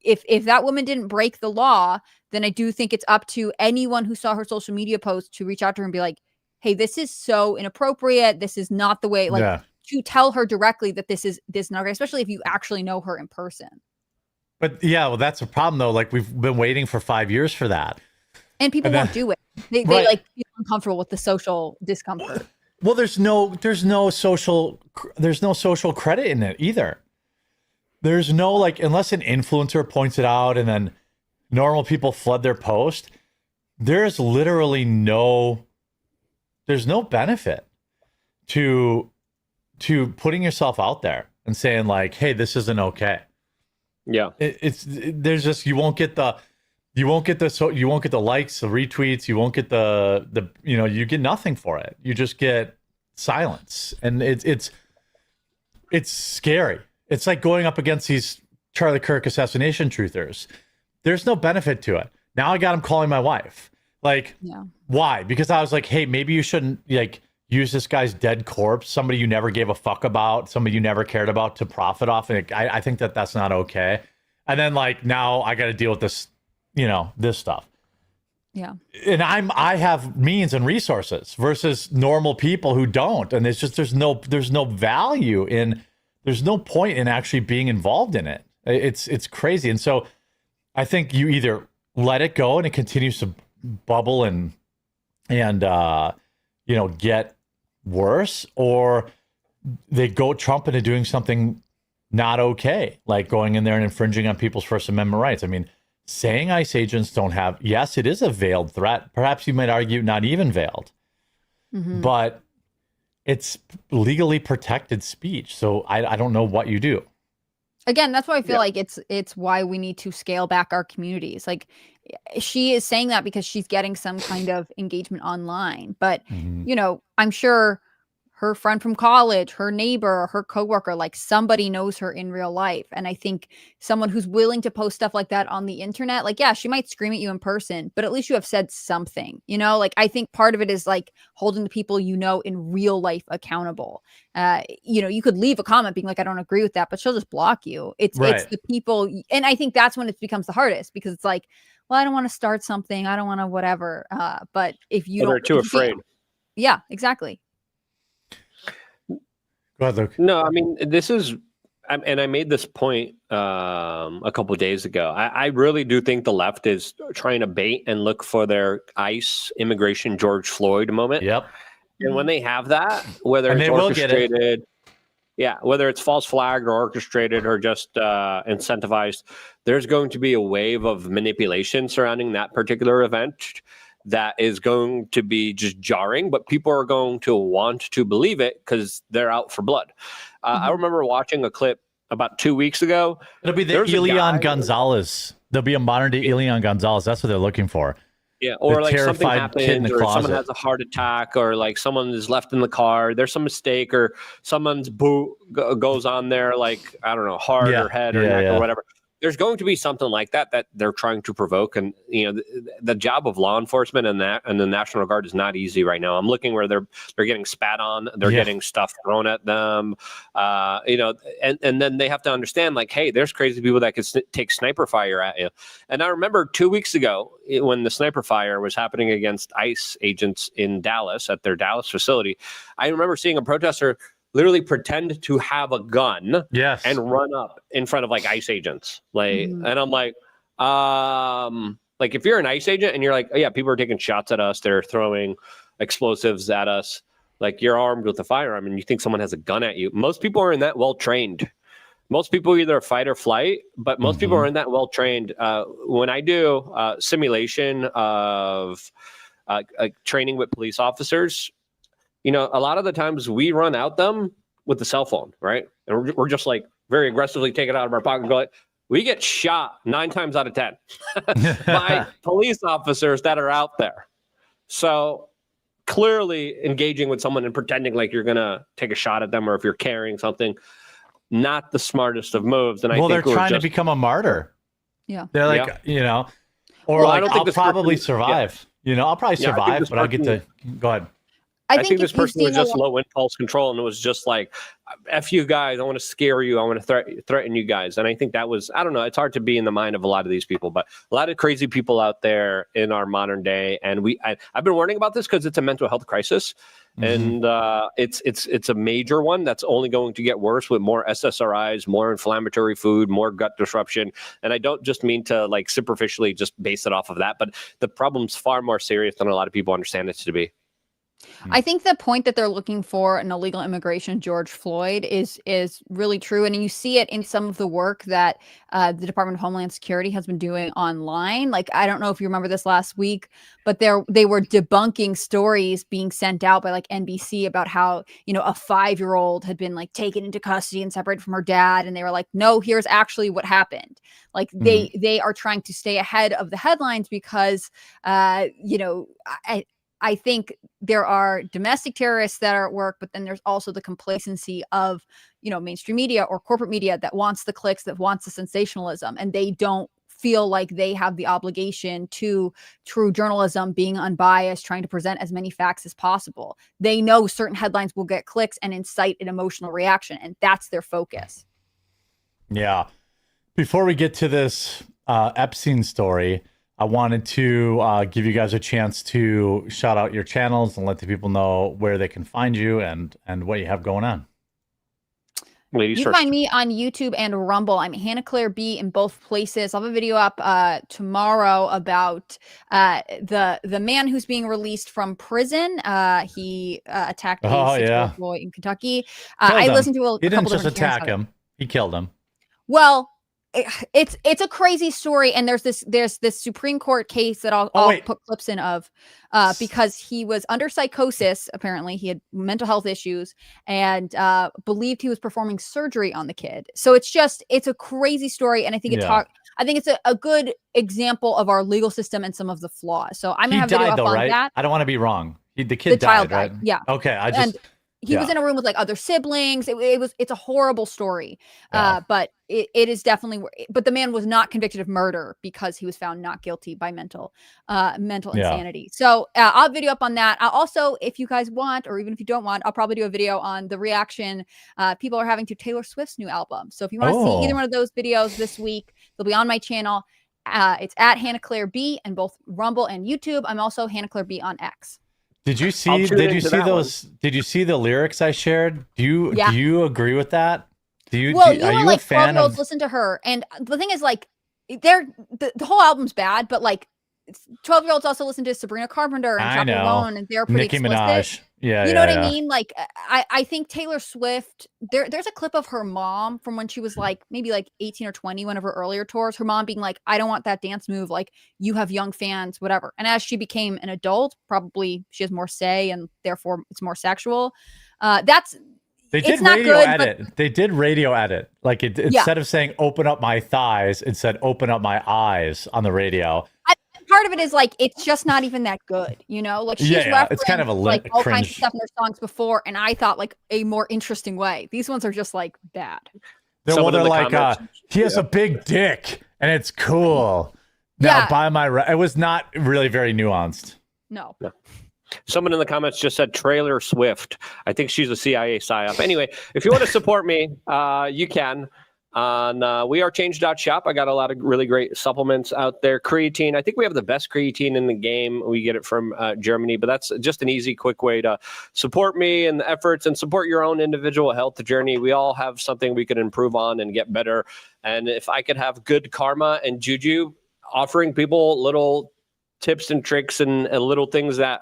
if that woman didn't break the law, then I do think it's up to anyone who saw her social media post to reach out to her and be like, hey, this is so inappropriate. This is not the way, like to tell her directly that this not right, especially if you actually know her in person. But yeah, well, that's a problem though. Like we've been waiting for 5 years for that. And people won't do it. They like feel uncomfortable with the social discomfort. Well, there's no social credit in it either. There's no, like, unless an influencer points it out and then normal people flood their post, there's literally no benefit to putting yourself out there and saying like, hey, this isn't okay. Yeah. There's just, you won't get the likes, the retweets, you won't get the you get nothing for it. You just get silence. And it's it's scary. It's like going up against these Charlie Kirk assassination truthers. There's no benefit to it. Now I got him calling my wife. Like, why? Because I was like, hey, maybe you shouldn't like use this guy's dead corpse, somebody you never gave a fuck about, somebody you never cared about, to profit off. And I think that that's not okay. And then like now I got to deal with this, this stuff. Yeah. And I have means and resources versus normal people who don't. And it's just there's no value in, there's no point in actually being involved in it. It's crazy. And so I think you either let it go and it continues to bubble and get worse, or they go Trump into doing something not okay, like going in there and infringing on people's First Amendment rights. I mean, saying ICE agents don't have, yes, it is a veiled threat. Perhaps you might argue not even veiled, but it's legally protected speech. So I don't know what you do. Again, that's why I feel like it's why we need to scale back our communities. Like, she is saying that because she's getting some kind of engagement online, but I'm sure her friend from college, her neighbor, her coworker, like somebody knows her in real life. And I think someone who's willing to post stuff like that on the internet, like, yeah, she might scream at you in person, but at least you have said something, like, I think part of it is like holding the people, in real life accountable. You could leave a comment being like, I don't agree with that, but she'll just block you. It's the people. And I think that's when it becomes the hardest, because it's like, well, I don't want to start something. I don't want to whatever. But if you they're too afraid. Yeah, exactly. Go ahead, Luke. No, I mean, this is, and I made this point a couple of days ago. I really do think the left is trying to bait and look for their ICE immigration George Floyd moment. Yep. And when they have that, whether it's orchestrated, whether it's false flagged or orchestrated or just incentivized, there's going to be a wave of manipulation surrounding that particular event that is going to be just jarring, but people are going to want to believe it because they're out for blood. I remember watching a clip about 2 weeks ago. It'll be the Elian Gonzalez. There'll be a modern day Elian Gonzalez. That's what they're looking for. Yeah, or the like something happens, or someone has a heart attack, or like someone is left in the car. There's some mistake, or someone's boot goes on there, like, I don't know, heart or head or neck or whatever. There's going to be something like that they're trying to provoke, and the job of law enforcement and the National Guard is not easy right now. I'm looking where they're getting spat on, they're getting stuff thrown at them, and then they have to understand, like, hey, there's crazy people that could take sniper fire at you. And I remember 2 weeks ago when the sniper fire was happening against ICE agents in Dallas at their Dallas facility, I remember seeing a protester literally pretend to have a gun and run up in front of like ICE agents. Like, and I'm like, if you're an ICE agent and you're like, oh yeah, people are taking shots at us, they're throwing explosives at us, like, you're armed with a firearm and you think someone has a gun at you. Most people are in that well trained. Most people either fight or flight, but most people are in that well trained. When I do simulation of training with police officers, a lot of the times we run out them with the cell phone, right? And we're just like very aggressively take it out of our pocket and go like, we get shot 9 times out of 10 by police officers that are out there. So clearly engaging with someone and pretending like you're going to take a shot at them, or if you're carrying something, not the smartest of moves. And I think they're trying to become a martyr. Yeah. They're like, or like, I'll probably survive. I'll probably survive, but I'll get to go ahead. I think this person was just low impulse control, and it was just like, F you guys, I want to scare you, I want to threaten you guys. And I think that was, I don't know, it's hard to be in the mind of a lot of these people, but a lot of crazy people out there in our modern day. And I've been warning about this because it's a mental health crisis. And it's a major one that's only going to get worse with more SSRIs, more inflammatory food, more gut disruption. And I don't just mean to like superficially just base it off of that, but the problem's far more serious than a lot of people understand it to be. I think the point that they're looking for in illegal immigration, George Floyd, is really true. And you see it in some of the work that the Department of Homeland Security has been doing online. Like, I don't know if you remember this last week, but they were debunking stories being sent out by like NBC about how, a 5-year-old had been like taken into custody and separated from her dad. And they were like, no, here's actually what happened. Like they are trying to stay ahead of the headlines because, I think there are domestic terrorists that are at work, but then there's also the complacency of, mainstream media or corporate media that wants the clicks, that wants the sensationalism, and they don't feel like they have the obligation to true journalism, being unbiased, trying to present as many facts as possible. They know certain headlines will get clicks and incite an emotional reaction, and that's their focus. Yeah. Before we get to this Epstein story, I wanted to give you guys a chance to shout out your channels and let the people know where they can find you and what you have going on. Ladies you first. can find me on YouTube and Rumble. I'm Hannah Claire B in both places. I'll have a video up tomorrow about the man who's being released from prison. He attacked a 6-year-old boy in Kentucky. I listened to He didn't just attack him; he killed him. Well, it's a crazy story, and there's this Supreme Court case that I'll put clips in of because he was under psychosis. Apparently, he had mental health issues and believed he was performing surgery on the kid. So it's a crazy story, and I think I think it's a good example of our legal system and some of the flaws. So I'm gonna have a video up on that. I don't want to be wrong. The kid died, right? Yeah. Okay. He was in a room with other siblings. It's a horrible story. But it is definitely, but the man was not convicted of murder because he was found not guilty by mental insanity. So I'll video up on that. I'll also, if you guys want, or even if you don't want, I'll probably do a video on the reaction people are having to Taylor Swift's new album. So if you want to see either one of those videos this week, they'll be on my channel. It's at Hannah Claire B in both Rumble and YouTube. I'm also Hannah Claire B on X. Did you see the lyrics I shared? Do you agree with that? Are you a fan 12-year-olds listen to her, and the thing is, the whole album's bad, but 12-year-olds also listen to Sabrina Carpenter and Chappell Roan, and they're pretty explicit. Minaj. Yeah, you know what I mean? I think Taylor Swift, there's a clip of her mom from when she was maybe 18 or 20, one of her earlier tours, her mom being like, I don't want that dance move. You have young fans, whatever. And as she became an adult, probably she has more say and therefore it's more sexual. They did radio edit. They did radio edit. Instead of saying open up my thighs, it said open up my eyes on the radio. Part of it is it's just not even that good, she's it's kind of a all cringe. kinds of stuff in her songs before, and I thought a more interesting way. These ones are just bad. They're he has a big dick and it's cool. Now buy my it was not really very nuanced. No. Someone in the comments just said Trailer Swift. I think she's a CIA psyop. Anyway, if you want to support me, you can. On wearechange.shop. I got a lot of really great supplements out there. Creatine. I think we have the best creatine in the game. We get it from Germany, but that's just an easy, quick way to support me and the efforts and support your own individual health journey. We all have something we can improve on and get better. And if I could have good karma and juju, offering people little tips and tricks and little things that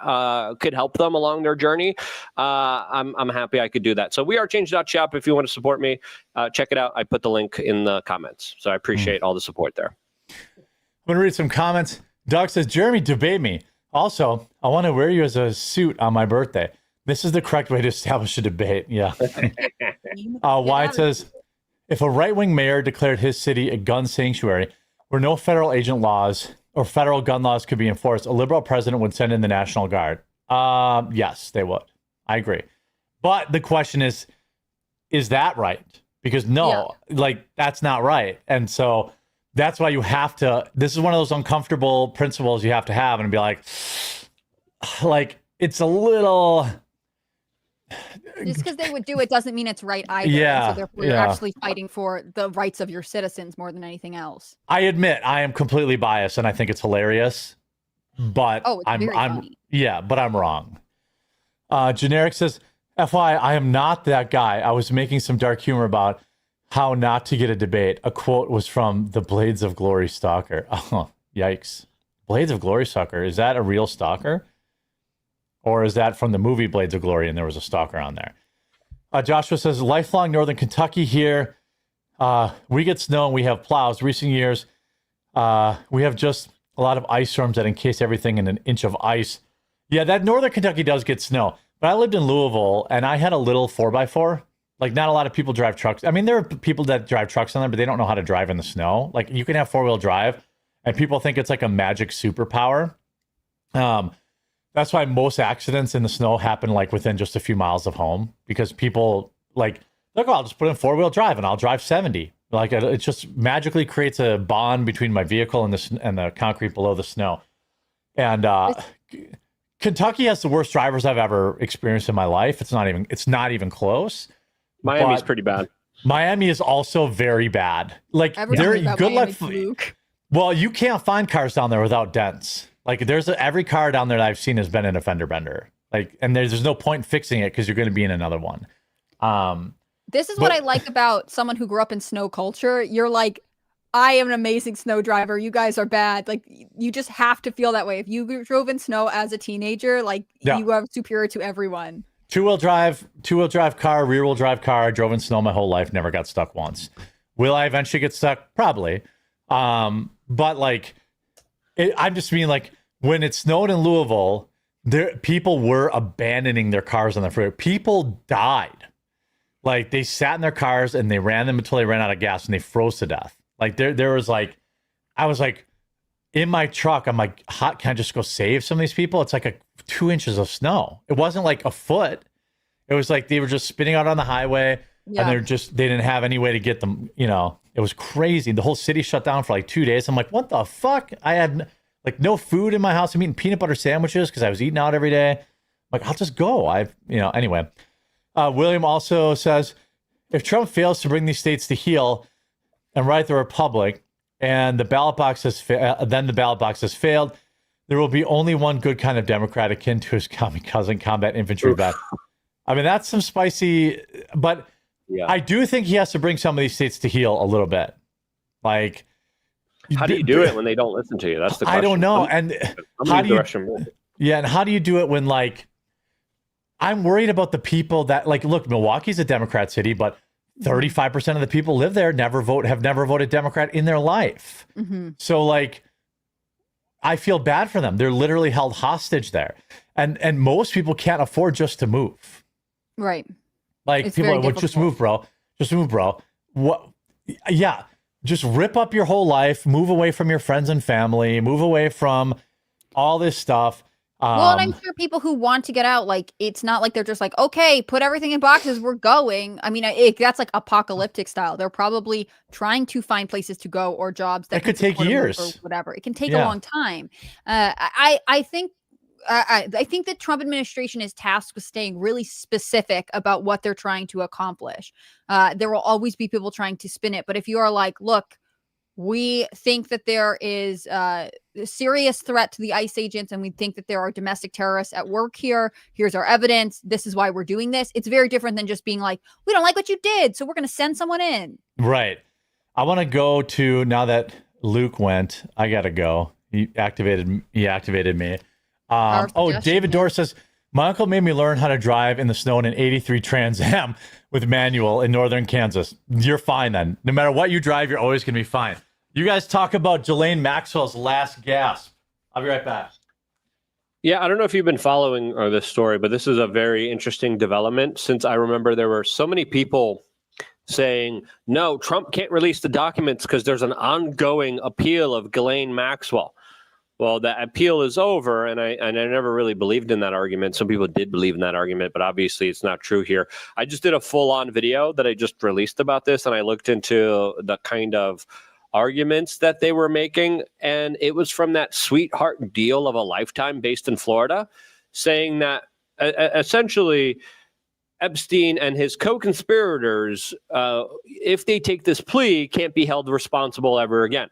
could help them along their journey, I'm happy I could do that. So wearechange.shop. If you want to support me, check it out. I put the link in the comments. So I appreciate all the support there. I'm going to read some comments. Doug says, Jeremy, debate me. Also, I want to wear you as a suit on my birthday. This is the correct way to establish a debate. Yeah. Wyatt says, if a right-wing mayor declared his city a gun sanctuary where no federal agent laws or federal gun laws could be enforced, a liberal president would send in the National Guard. Yes, they would. I agree. But the question is that right? Because that's not right. And so that's why you have to, this is one of those uncomfortable principles you have to have and be like, it's a little... Just because they would do it doesn't mean it's right either. Yeah. So therefore you're actually fighting for the rights of your citizens more than anything else. I admit I am completely biased and I think it's hilarious, but very funny. Yeah, but I'm wrong. Generic says, FYI, I am not that guy. I was making some dark humor about how not to get a debate. A quote was from the Blades of Glory stalker. Oh, yikes. Blades of Glory stalker. Is that a real stalker? Or is that from the movie Blades of Glory and there was a stalker on there? Joshua says, lifelong Northern Kentucky here. We get snow and we have plows. Recent years, we have just a lot of ice storms that encase everything in an inch of ice. Yeah, that Northern Kentucky does get snow. But I lived in Louisville and I had a little 4x4. Not a lot of people drive trucks. I mean, there are people that drive trucks on there, but they don't know how to drive in the snow. You can have 4-wheel drive and people think it's like a magic superpower. That's why most accidents in the snow happen like within just a few miles of home, because people like, look, I'll just put in 4-wheel drive and I'll drive 70. Like it just magically creates a bond between my vehicle and the concrete below the snow. And Kentucky has the worst drivers I've ever experienced in my life. It's not even close. Miami's pretty bad. Miami is also very bad. Like Everything they're about good luck. Miami, Luke. Well, you can't find cars down there without dents. Like every car down there that I've seen has been in a fender bender. Like, and there's no point in fixing it because you're going to be in another one. This is what I like about someone who grew up in snow culture. You're like, I am an amazing snow driver. You guys are bad. Like, you just have to feel that way. If you drove in snow as a teenager, like you are superior to everyone. Two-wheel drive car, rear-wheel drive car. I drove in snow my whole life, never got stuck once. Will I eventually get stuck? Probably. But like, I'm just mean like when it snowed in Louisville, people were abandoning their cars on the freeway. People died. Like they sat in their cars and they ran them until they ran out of gas and they froze to death. Like there was like, I was like in my truck. I'm like, can I just go save some of these people? It's like 2 inches of snow. It wasn't like a foot. It was like they were just spinning out on the highway and they didn't have any way to get them. You know, it was crazy. The whole city shut down for like 2 days. I'm like, what the fuck? I had like no food in my house. I'm eating peanut butter sandwiches because I was eating out every day. I'm like, I'll just go. Anyway. William also says, if Trump fails to bring these states to heel and right the republic, and the ballot box has failed, there will be only one good kind of Democrat akin to his cousin, combat infantry vet. I mean, that's some spicy, but I do think he has to bring some of these states to heel a little bit. Like, how do you do it when they don't listen to you? That's the question. I don't know. And how do you do it when, like, I'm worried about the people that, like, look, Milwaukee's a Democrat city, but 35% of the people live there have never voted Democrat in their life. Mm-hmm. So, like, I feel bad for them. They're literally held hostage there. And most people can't afford just to move. Right. Like, it's people are like, just move, bro. Just move, bro. What? Yeah. Just rip up your whole life, move away from your friends and family, move away from all this stuff. Well, and I'm sure people who want to get out, like, it's not like they're just like, okay, put everything in boxes, we're going. I mean, that's like apocalyptic style. They're probably trying to find places to go or jobs that could take years or whatever. It can take a long time. I think the Trump administration is tasked with staying really specific about what they're trying to accomplish. There will always be people trying to spin it. But if you are like, look, we think that there is a serious threat to the ICE agents, and we think that there are domestic terrorists at work here. Here's our evidence. This is why we're doing this. It's very different than just being like, we don't like what you did, so we're going to send someone in. Right. I want to go to, now that Luke went, I got to go. He activated me. David Dorr says, my uncle made me learn how to drive in the snow in an 83 Trans Am with manual in northern Kansas. You're fine then. No matter what you drive, you're always going to be fine. You guys talk about Ghislaine Maxwell's last gasp. I'll be right back. Yeah, I don't know if you've been following this story, but this is a very interesting development, since I remember there were so many people saying, no, Trump can't release the documents because there's an ongoing appeal of Ghislaine Maxwell. Well, that appeal is over, and I never really believed in that argument. Some people did believe in that argument, but obviously it's not true here. I just did a full-on video that I just released about this, and I looked into the kind of arguments that they were making, and it was from that sweetheart deal of a lifetime based in Florida, saying that essentially Epstein and his co-conspirators, if they take this plea, can't be held responsible ever again.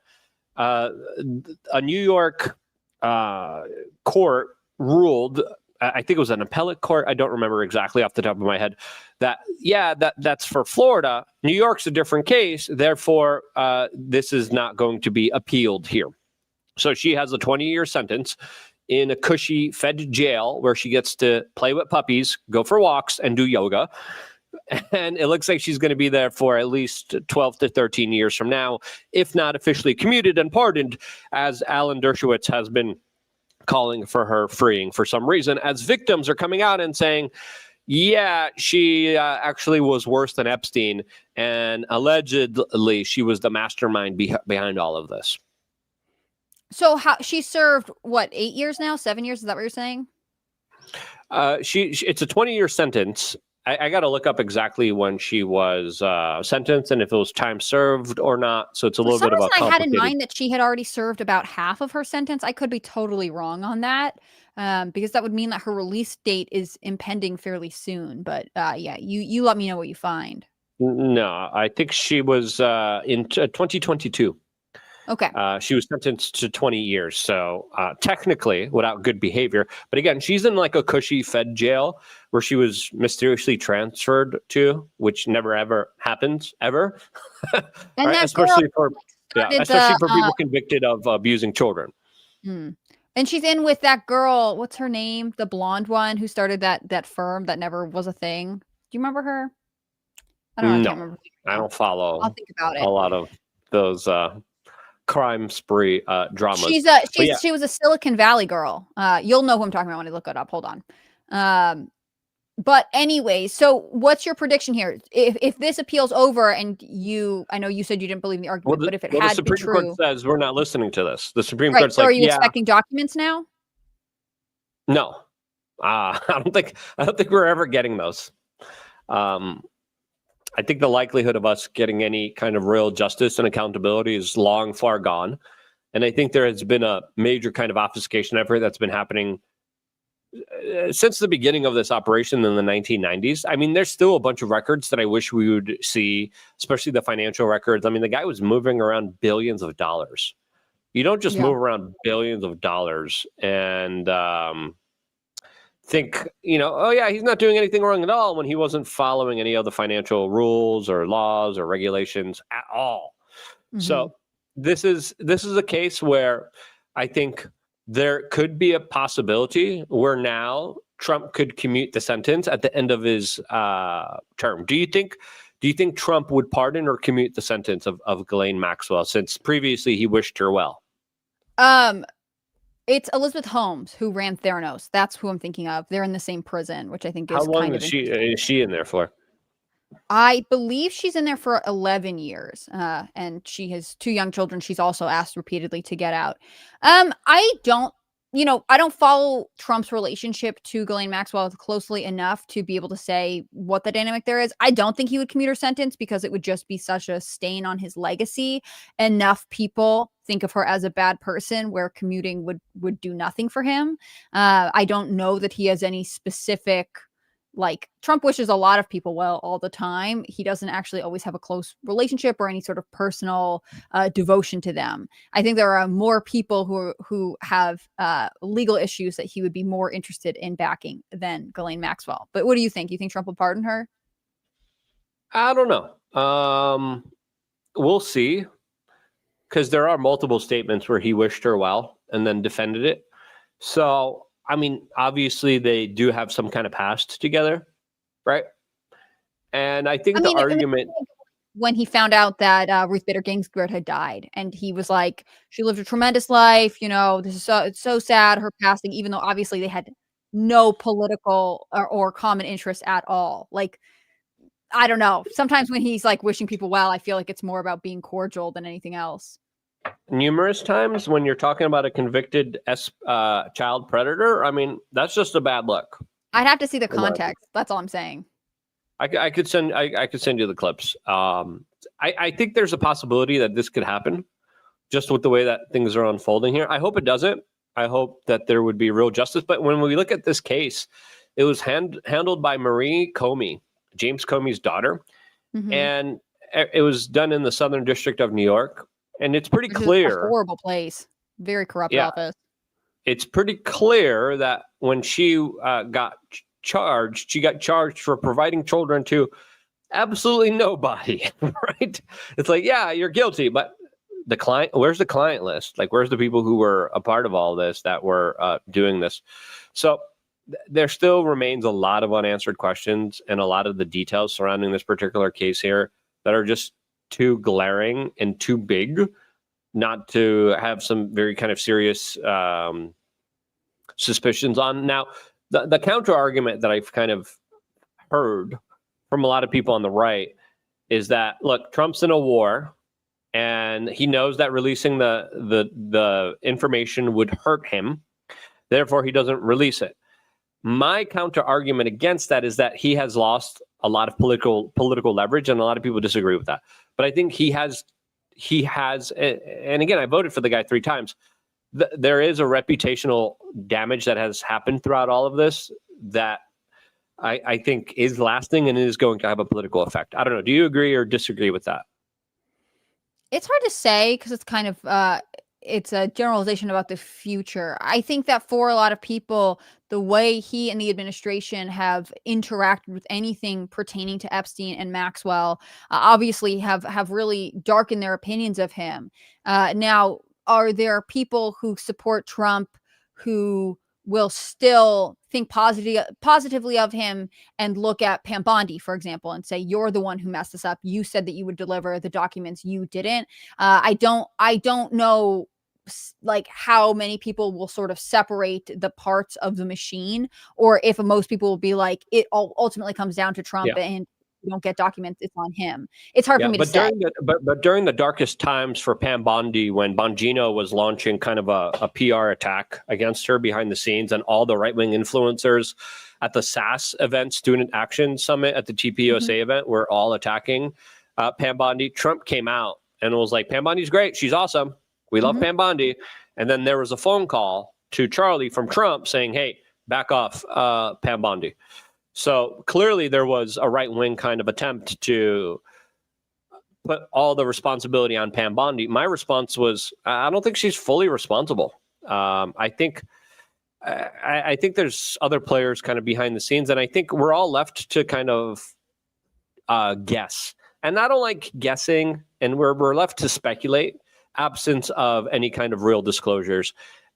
A New York court ruled, I think it was an appellate court, I don't remember exactly off the top of my head, that's for Florida. New York's a different case, therefore this is not going to be appealed here. So she has a 20-year sentence in a cushy Fed jail where she gets to play with puppies, go for walks, and do yoga. And it looks like she's going to be there for at least 12 to 13 years from now, if not officially commuted and pardoned, as Alan Dershowitz has been calling for her freeing for some reason, as victims are coming out and saying, yeah, she actually was worse than Epstein, and allegedly she was the mastermind behind all of this. So how she served, what, 8 years now? 7 years? Is that what you're saying? It's a 20-year sentence. I got to look up exactly when she was sentenced and if it was time served or not. So it's a little bit of a complicated. I had in mind that she had already served about half of her sentence. I could be totally wrong on that, because that would mean that her release date is impending fairly soon. But yeah, you let me know what you find. No, I think she was in 2022. Okay. She was sentenced to 20 years. So technically, without good behavior. But again, she's in like a cushy Fed jail where she was mysteriously transferred to, which never ever happens ever. And right? Especially for people convicted of abusing children. And she's in with that girl. What's her name? The blonde one who started that firm that never was a thing. Do you remember her? I don't know. I can't remember. I don't follow. I'll think about it. A lot of those crime spree dramas. She was a Silicon Valley girl. You'll know who I'm talking about when I look it up. Hold on. But anyway, so what's your prediction here? If this appeals over and I know you said you didn't believe in the argument, but if it had been true, the Supreme Court says we're not listening to this. The Supreme Court's like, so are you expecting documents now? No, I don't think we're ever getting those. I think the likelihood of us getting any kind of real justice and accountability is long far gone. And I think there has been a major kind of obfuscation effort that's been happening since the beginning of this operation in the 1990s. I mean, there's still a bunch of records that I wish we would see, especially the financial records. I mean, the guy was moving around billions of dollars. You don't just move around billions of dollars and think, oh yeah, he's not doing anything wrong at all when he wasn't following any of the financial rules or laws or regulations at all. Mm-hmm. So this is a case where I think there could be a possibility where now Trump could commute the sentence at the end of his term. Do you think Trump would pardon or commute the sentence of Ghislaine Maxwell, since previously he wished her well? It's Elizabeth Holmes who ran Theranos. That's who I'm thinking of. They're in the same prison, which I think is how long is she in there for? I believe she's in there for 11 years, and she has 2 young children. She's also asked repeatedly to get out. I don't follow Trump's relationship to Ghislaine Maxwell closely enough to be able to say what the dynamic there is. I don't think he would commute her sentence because it would just be such a stain on his legacy. Enough people think of her as a bad person where commuting would do nothing for him. I don't know that he has any specific, like, Trump wishes a lot of people well all the time. He doesn't actually always have a close relationship or any sort of personal devotion to them. I think there are more people who have legal issues that he would be more interested in backing than Ghislaine Maxwell. But what do you think? You think Trump will pardon her? I don't know. We'll see. Because there are multiple statements where he wished her well and then defended it. So, I mean, obviously they do have some kind of past together, right? And I think the argument... When he found out that Ruth Bader Ginsburg had died, and he was like, she lived a tremendous life, it's so sad, her passing, even though obviously they had no political or common interest at all. Like, I don't know. Sometimes when he's like wishing people well, I feel like it's more about being cordial than anything else. Numerous times when you're talking about a convicted child predator, I mean, that's just a bad look. I'd have to see the context. That's all I'm saying. I could send you the clips. I think there's a possibility that this could happen, just with the way that things are unfolding here. I hope it doesn't. I hope that there would be real justice. But when we look at this case, it was handled by Marie Comey, James Comey's daughter, and it was done in the Southern District of New York. And it's pretty clear. A horrible place. Very corrupt office. It's pretty clear that when she got charged for providing children to absolutely nobody, right? It's like, yeah, you're guilty, but the client, where's the client list? Like, where's the people who were a part of all this that were doing this? So there still remains a lot of unanswered questions and a lot of the details surrounding this particular case here that are just too glaring and too big not to have some very kind of serious suspicions on. Now, the counter argument that I've kind of heard from a lot of people on the right is that, look, Trump's in a war and he knows that releasing the information would hurt him. Therefore, he doesn't release it. My counter argument against that is that he has lost a lot of political leverage, and a lot of people disagree with that. But I think he has, and again, I voted for the guy 3 times. There is a reputational damage that has happened throughout all of this that I think is lasting and is going to have a political effect. I don't know. Do you agree or disagree with that? It's hard to say because it's kind of it's a generalization about the future. I think that for a lot of people, the way he and the administration have interacted with anything pertaining to Epstein and Maxwell obviously have really darkened their opinions of him. Now, are there people who support Trump who will still think positively of him and look at Pam Bondi, for example, and say, you're the one who messed this up. You said that you would deliver the documents. You didn't. I don't know like how many people will sort of separate the parts of the machine, or if most people will be like, it ultimately comes down to Trump and you don't get documents, it's on him. It's hard for me to say. But during the darkest times for Pam Bondi, when Bongino was launching kind of a PR attack against her behind the scenes, and all the right-wing influencers at the SAS event, Student Action Summit at the TPUSA event, were all attacking Pam Bondi. Trump came out and was like, Pam Bondi's great. She's awesome. We love Pam Bondi. And then there was a phone call to Charlie from Trump saying, hey, back off Pam Bondi. So clearly there was a right-wing kind of attempt to put all the responsibility on Pam Bondi. My response was, I don't think she's fully responsible. I think there's other players kind of behind the scenes, and I think we're all left to kind of guess. And I don't like guessing, and we're left to speculate, absence of any kind of real disclosures.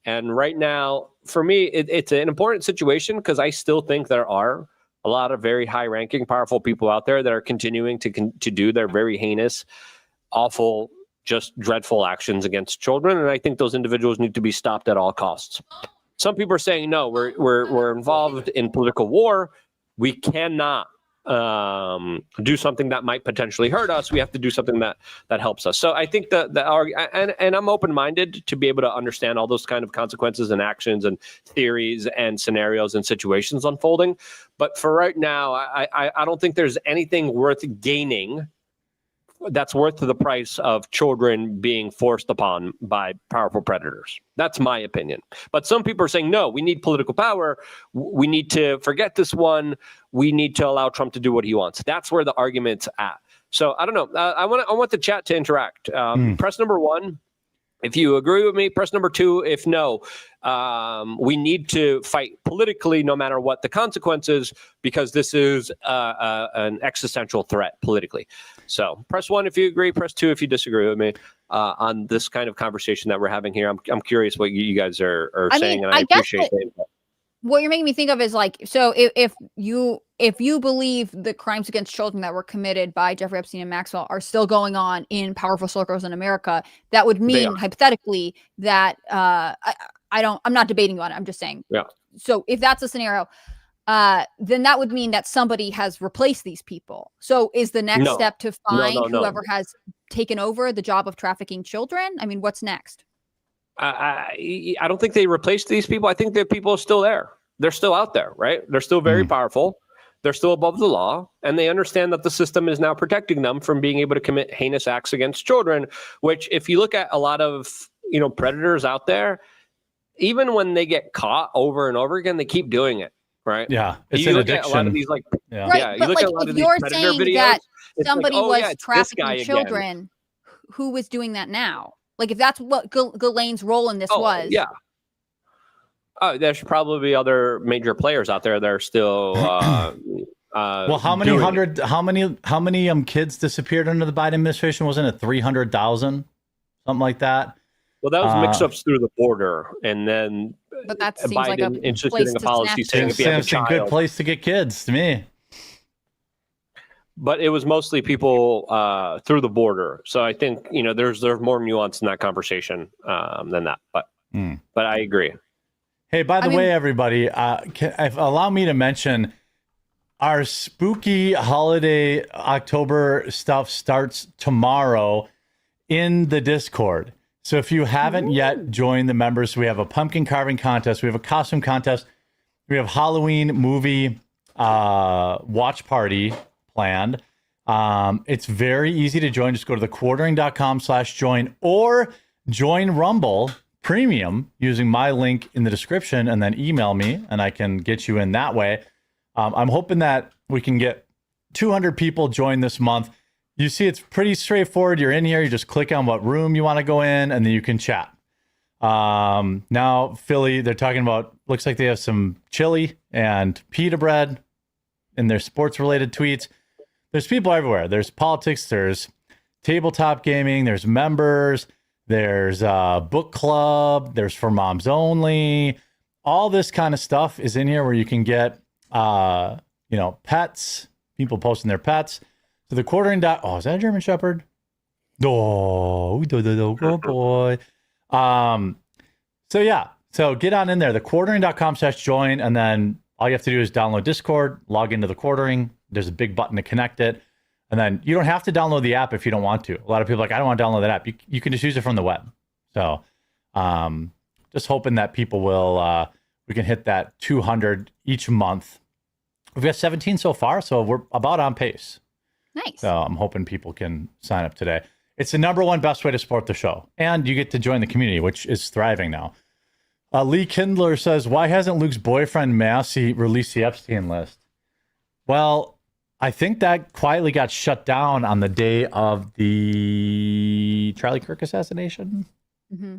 And right now, for me, it's an important situation because I still think there are a lot of very high-ranking, powerful people out there that are continuing to do their very heinous, awful, just dreadful actions against children, and I think those individuals need to be stopped at all costs. Some people are saying, no, we're involved in political war. We cannot do something that might potentially hurt us. We have to do something that helps us. So I think and I'm open-minded to be able to understand all those kind of consequences and actions and theories and scenarios and situations unfolding. But for right now, I don't think there's anything worth gaining that's worth the price of children being forced upon by powerful predators. That's my opinion. But some people are saying, no, we need political power. We need to forget this one. We need to allow Trump to do what he wants. That's where the argument's at. So I don't know. I want the chat to interact. Press number 1 if you agree with me. Press number 2 if no. We need to fight politically no matter what the consequences, because this is an existential threat politically. So press 1 if you agree, press 2 if you disagree with me on this kind of conversation that we're having here. I'm curious what you guys are saying, and I appreciate it. What you're making me think of is like, so if you believe the crimes against children that were committed by Jeffrey Epstein and Maxwell are still going on in powerful circles in America, that would mean hypothetically that I'm not debating you on it. I'm just saying. Yeah. So if that's a scenario, then that would mean that somebody has replaced these people. So is the next step to find whoever has taken over the job of trafficking children? I mean, what's next? I don't think they replaced these people. I think the people are still there. They're still out there, right? They're still very powerful. They're still above the law, and they understand that the system is now protecting them from being able to commit heinous acts against children, which if you look at a lot of, predators out there, even when they get caught over and over again, they keep doing it, right? Yeah. It's you an look addiction. At a lot of these, like, Right, you look at a lot of these predator saying videos, that it's somebody like, was it's this guy trafficking again. children, who was doing that now? Like, if that's what Ghislaine's role in this was. Yeah. There should probably be other major players out there that are still. Well, how many kids disappeared under the Biden administration? Wasn't it 300,000, something like that? Well, that was mix-ups through the border, and then but that seems Biden like a instituting a policy saying if you have a child, good place to get kids to me. But it was mostly people through the border. So I think, there's more nuance in that conversation than that. But I agree. Hey, by the way, everybody, allow me to mention our spooky holiday October stuff starts tomorrow in the Discord. So if you haven't yet joined the members, we have a pumpkin carving contest. We have a costume contest. We have Halloween movie watch party planned. It's very easy to join. Just go to thequartering.com/join or join Rumble Premium using my link in the description, and then email me and I can get you in that way. I'm hoping that we can get 200 people join this month. You see, it's pretty straightforward. You're in here, you just click on what room you want to go in, and then you can chat. Now Philly, they're talking about, looks like they have some chili and pita bread in their sports related tweets. There's people everywhere. There's politics, there's tabletop gaming, there's members, there's book club, there's for moms only. All this kind of stuff is in here where you can get, pets, people posting their pets. So the quartering dot. Oh, is that a German Shepherd? Oh, good boy. So get on in there, thequartering.com/join, and then all you have to do is download Discord, log into the Quartering. There's a big button to connect it. And then you don't have to download the app if you don't want to. A lot of people are like, I don't want to download that app. You can just use it from the web. So just hoping that people will, we can hit that 200 each month. We've got 17 so far, so we're about on pace. Nice. So I'm hoping people can sign up today. It's the #1 best way to support the show. And you get to join the community, which is thriving now. Lee Kindler says, why hasn't Luke's boyfriend Massey released the Epstein list? Well, I think that quietly got shut down on the day of the Charlie Kirk assassination. Mm-hmm.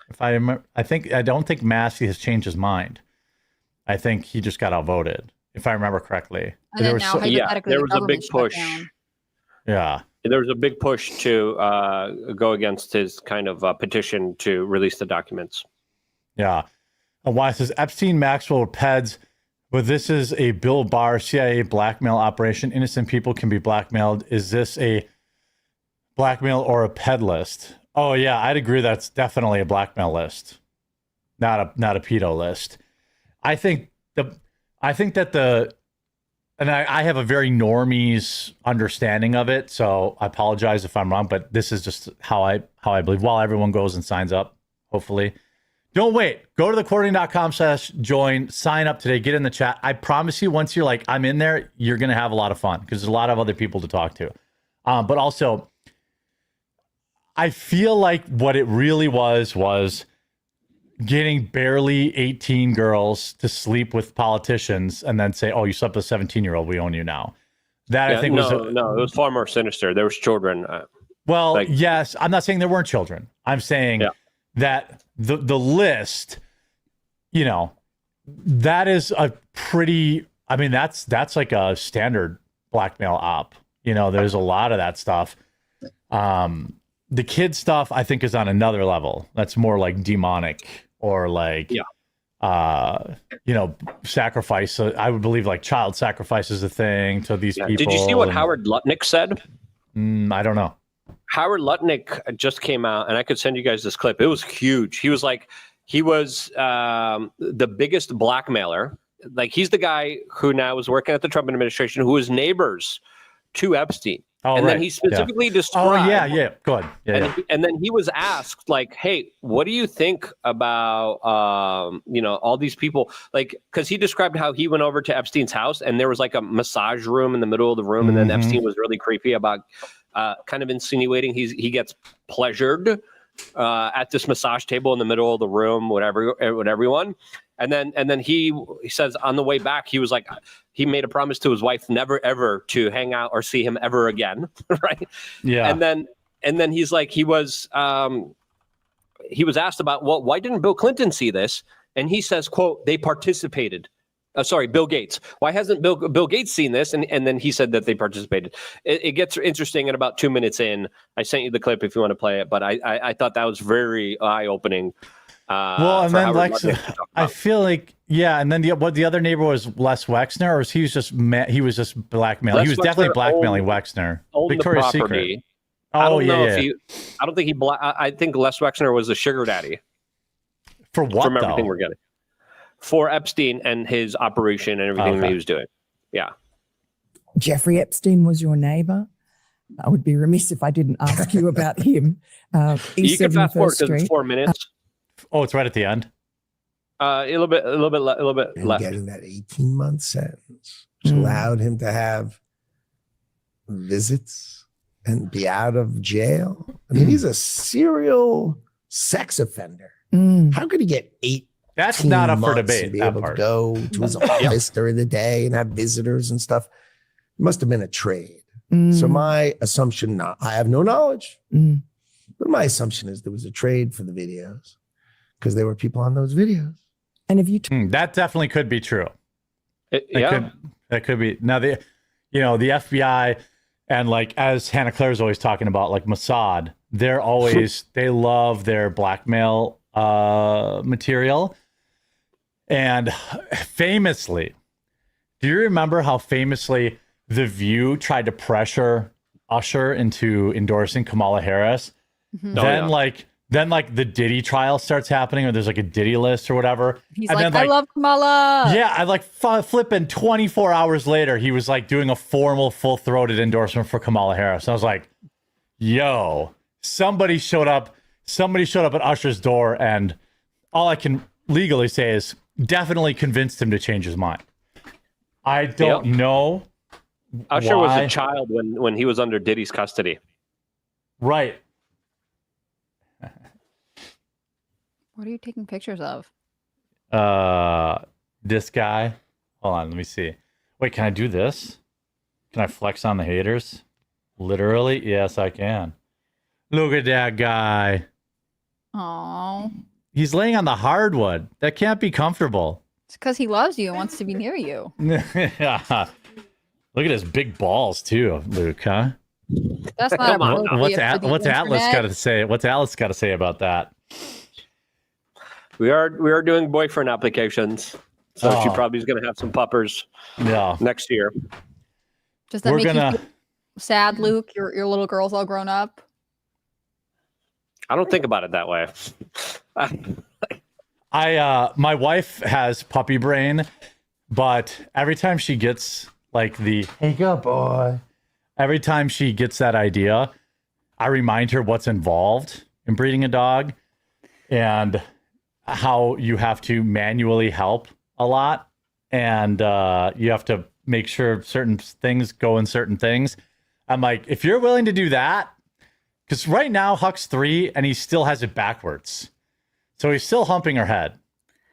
If I remember, I don't think Massey has changed his mind. I think he just got outvoted, if I remember correctly. And then now, hypothetically, there was a big shut push. down. Yeah. There was a big push to go against his kind of petition to release the documents. Yeah. And why says Epstein, Maxwell, or Peds, but this is a Bill Barr CIA blackmail operation. Innocent people can be blackmailed. Is this a blackmail or a Ped list? Oh yeah, I'd agree. That's definitely a blackmail list, not a pedo list. I think that and I have a very normies understanding of it, so I apologize if I'm wrong, but this is just how I believe. While everyone goes and signs up, hopefully. Don't wait. Go to thequartering.com/join. Sign up today. Get in the chat. I promise you, once you're like, I'm in there, you're going to have a lot of fun because there's a lot of other people to talk to. But also, I feel like what it really was getting barely 18 girls to sleep with politicians and then say, oh, you slept with a 17-year-old. We own you now. That I think no, it was far more sinister. There was children. Yes. I'm not saying there weren't children. I'm saying that the list, that is a pretty, that's like a standard blackmail op. There's a lot of that stuff. The kid stuff, I think, is on another level. That's more like demonic or like, sacrifice. I would believe like child sacrifice is a thing to these people. Did you see what Howard Lutnick said? I don't know. Howard Lutnick just came out, and I could send you guys this clip. It was huge. He was the biggest blackmailer. Like, he's the guy who now is working at the Trump administration, who is neighbors to Epstein. Then he specifically described. Oh, yeah. Go ahead. And then he was asked, like, hey, what do you think about, all these people? Like, because he described how he went over to Epstein's house, and there was like a massage room in the middle of the room. And then Epstein was really creepy about kind of insinuating he gets pleasured at this massage table in the middle of the room with everyone. And then he says on the way back, he was like, he made a promise to his wife never ever to hang out or see him ever again, right? Yeah. And then he's like, he was asked about, well, why didn't Bill Clinton see this? And he says, quote, they participated. Bill Gates. Why hasn't Bill Gates seen this? And then he said that they participated. It gets interesting at about 2 minutes in. I sent you the clip if you want to play it, but I thought that was very eye-opening. And then Lex, I feel like, and then the other neighbor was Les Wexner, or he was just blackmailing. He was definitely blackmailing Wexner. Victoria's Secret. I don't think I think Les Wexner was a sugar daddy. For what? From everything we're getting. For Epstein and his operation and everything that he was doing. Yeah. Jeffrey Epstein was your neighbor. I would be remiss if I didn't ask you about him. You can fast forward because it's 4 minutes. Oh, it's right at the end. A little bit And left. getting that 18-month sentence, which allowed him to have visits and be out of jail. I mean, he's a serial sex offender. How could he get 8? That's not up for months debate. and be That able part. to go to his office during the day and have visitors and stuff. It must have been a trade. So my assumption, I have no knowledge, but my assumption is there was a trade for the videos because there were people on those videos. And if you That definitely could be true. Yeah. That could be. Now the FBI and like as Hannah Claire's always talking about, like Mossad, they love their blackmail material. And famously, do you remember how famously The View tried to pressure Usher into endorsing Kamala Harris? Then the Diddy trial starts happening, or there's like a Diddy list or whatever. He's and like, then, I love Kamala. Yeah, I like flipping 24 hours later, he was like doing a formal, full-throated endorsement for Kamala Harris. I was like, yo, somebody showed up at Usher's door, and all I can legally say is definitely convinced him to change his mind. I don't know. Usher was a child when he was under Diddy's custody. Right. What are you taking pictures of? This guy. Hold on, let me see. Wait, can I do this? Can I flex on the haters? Literally? Yes, I can. Look at that guy. Oh, He's laying on the hardwood. That can't be comfortable. it's because he loves you and wants to be near you. Yeah. Look at his big balls too, Luke, huh? That's not Come on, appropriate for the What's Atlas internet. got to say? What's Alice got to say about that? We are doing boyfriend applications, so she Oh. probably is going to have some puppers Yeah. next year. Does that We're make gonna. you feel sad, Luke? Your little girl's all grown up. I don't think about it that way. My wife has puppy brain, but every time she gets like hey, good boy. Every time she gets that idea, I remind her what's involved in breeding a dog and how you have to manually help a lot, and you have to make sure certain things go in certain things. I'm like, if you're willing to do that, because right now Huck's 3 and he still has it backwards. So he's still humping her head.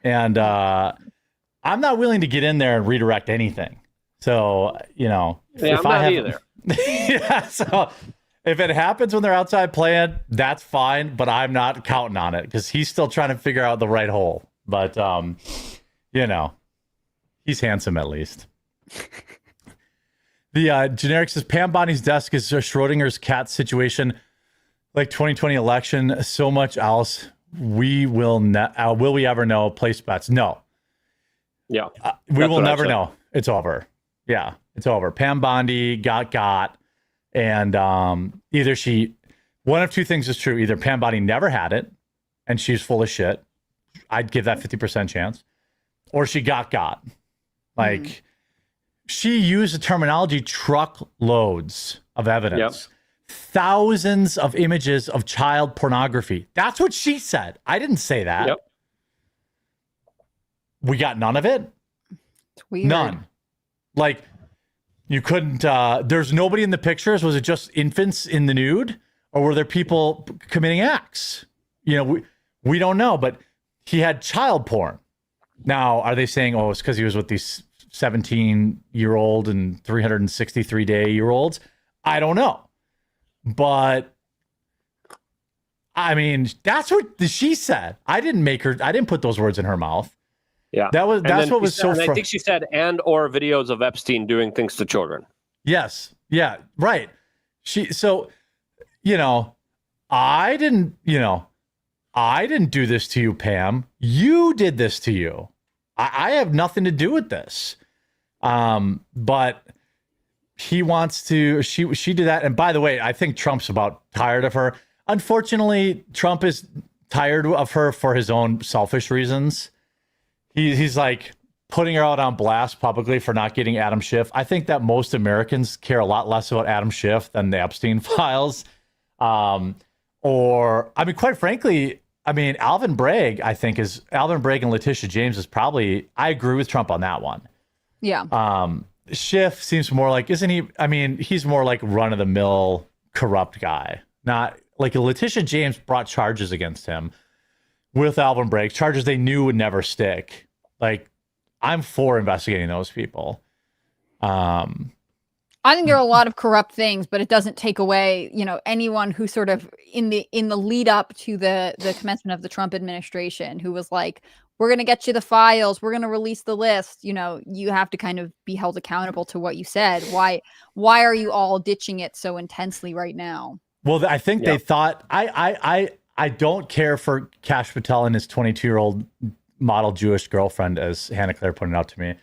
And I'm not willing to get in there and redirect anything. So, Yeah, I'm not either. Yeah, so if it happens when they're outside playing, that's fine, but I'm not counting on it because he's still trying to figure out the right hole. But, he's handsome at least. The generic says Pam Bonnie's desk is a Schrodinger's cat situation, like 2020 election. So much else. Will we ever know? Place bets? No. Yeah, We will what I never said. know. It's over. Yeah, it's over. Pam Bondi got, and either one of two things is true. Either Pam Bondi never had it, and she's full of shit. I'd give that 50% chance, or she got. Like she used the terminology truckloads of evidence. Yep. Thousands of images of child pornography. That's what she said. I didn't say that. Yep. We got none of it. It's weird. None. Like you couldn't. There's nobody in the pictures. Was it just infants in the nude, or were there people committing acts? We don't know. But he had child porn. Now, are they saying, oh, it's because he was with these 17-year-old and 363-day-year-olds? I don't know. But I mean, that's what she said. I didn't put those words in her mouth. Yeah, That's what was so. I think she said, and or videos of Epstein doing things to children. Yes. Yeah. Right. I didn't do this to you, Pam. You did this to you. I have nothing to do with this. But he wants to. She did that. And by the way, I think Trump's about tired of her. Unfortunately, Trump is tired of her for his own selfish reasons. He's like putting her out on blast publicly for not getting Adam Schiff. I think that most Americans care a lot less about Adam Schiff than the Epstein files. Quite frankly, I mean, Alvin Bragg and Letitia James is probably, I agree with Trump on that one. Yeah. Schiff seems more like, isn't he? I mean, he's more like run of the mill corrupt guy. Not like Letitia James brought charges against him with Alvin Bragg, charges they knew would never stick. Like, I'm for investigating those people. I think there are a lot of corrupt things, but it doesn't take away, anyone who sort of in the lead up to the commencement of the Trump administration, who was like, we're going to get you the files, we're going to release the list. You have to kind of be held accountable to what you said. Why are you all ditching it so intensely right now? Well, I think they thought, I don't care for Kash Patel and his 22-year-old model Jewish girlfriend, as Hannah Claire pointed out to me.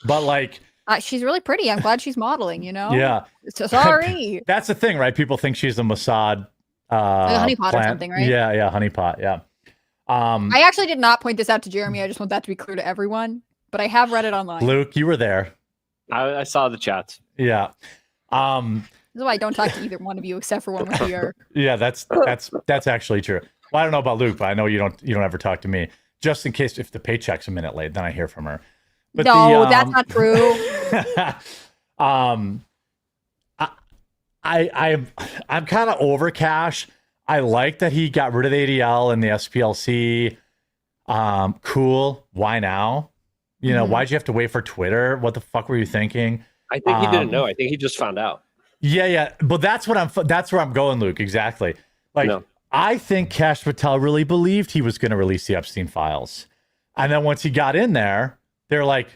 But like, she's really pretty. I'm glad she's modeling, Yeah. So sorry. That's the thing, right? People think she's a Mossad like a honeypot plant. or something, right? Yeah, honeypot, yeah. I actually did not point this out to Jeremy. I just want that to be clear to everyone. But I have read it online. Luke, you were there. I saw the chats. Yeah. This is why I don't talk to either one of you except for when we're here. Yeah, that's actually true. Well, I don't know about Luke, but I know you don't ever talk to me. Just in case if the paycheck's a minute late, then I hear from her. But no, that's not true. I'm kind of over Kash. I like that he got rid of the ADL and the SPLC. Cool. Why now? Why'd you have to wait for Twitter? What the fuck were you thinking? I think he didn't know. I think he just found out. Yeah. But that's where I'm going, Luke. Exactly. I think Kash Patel really believed he was going to release the Epstein files. And then once he got in there, they're like,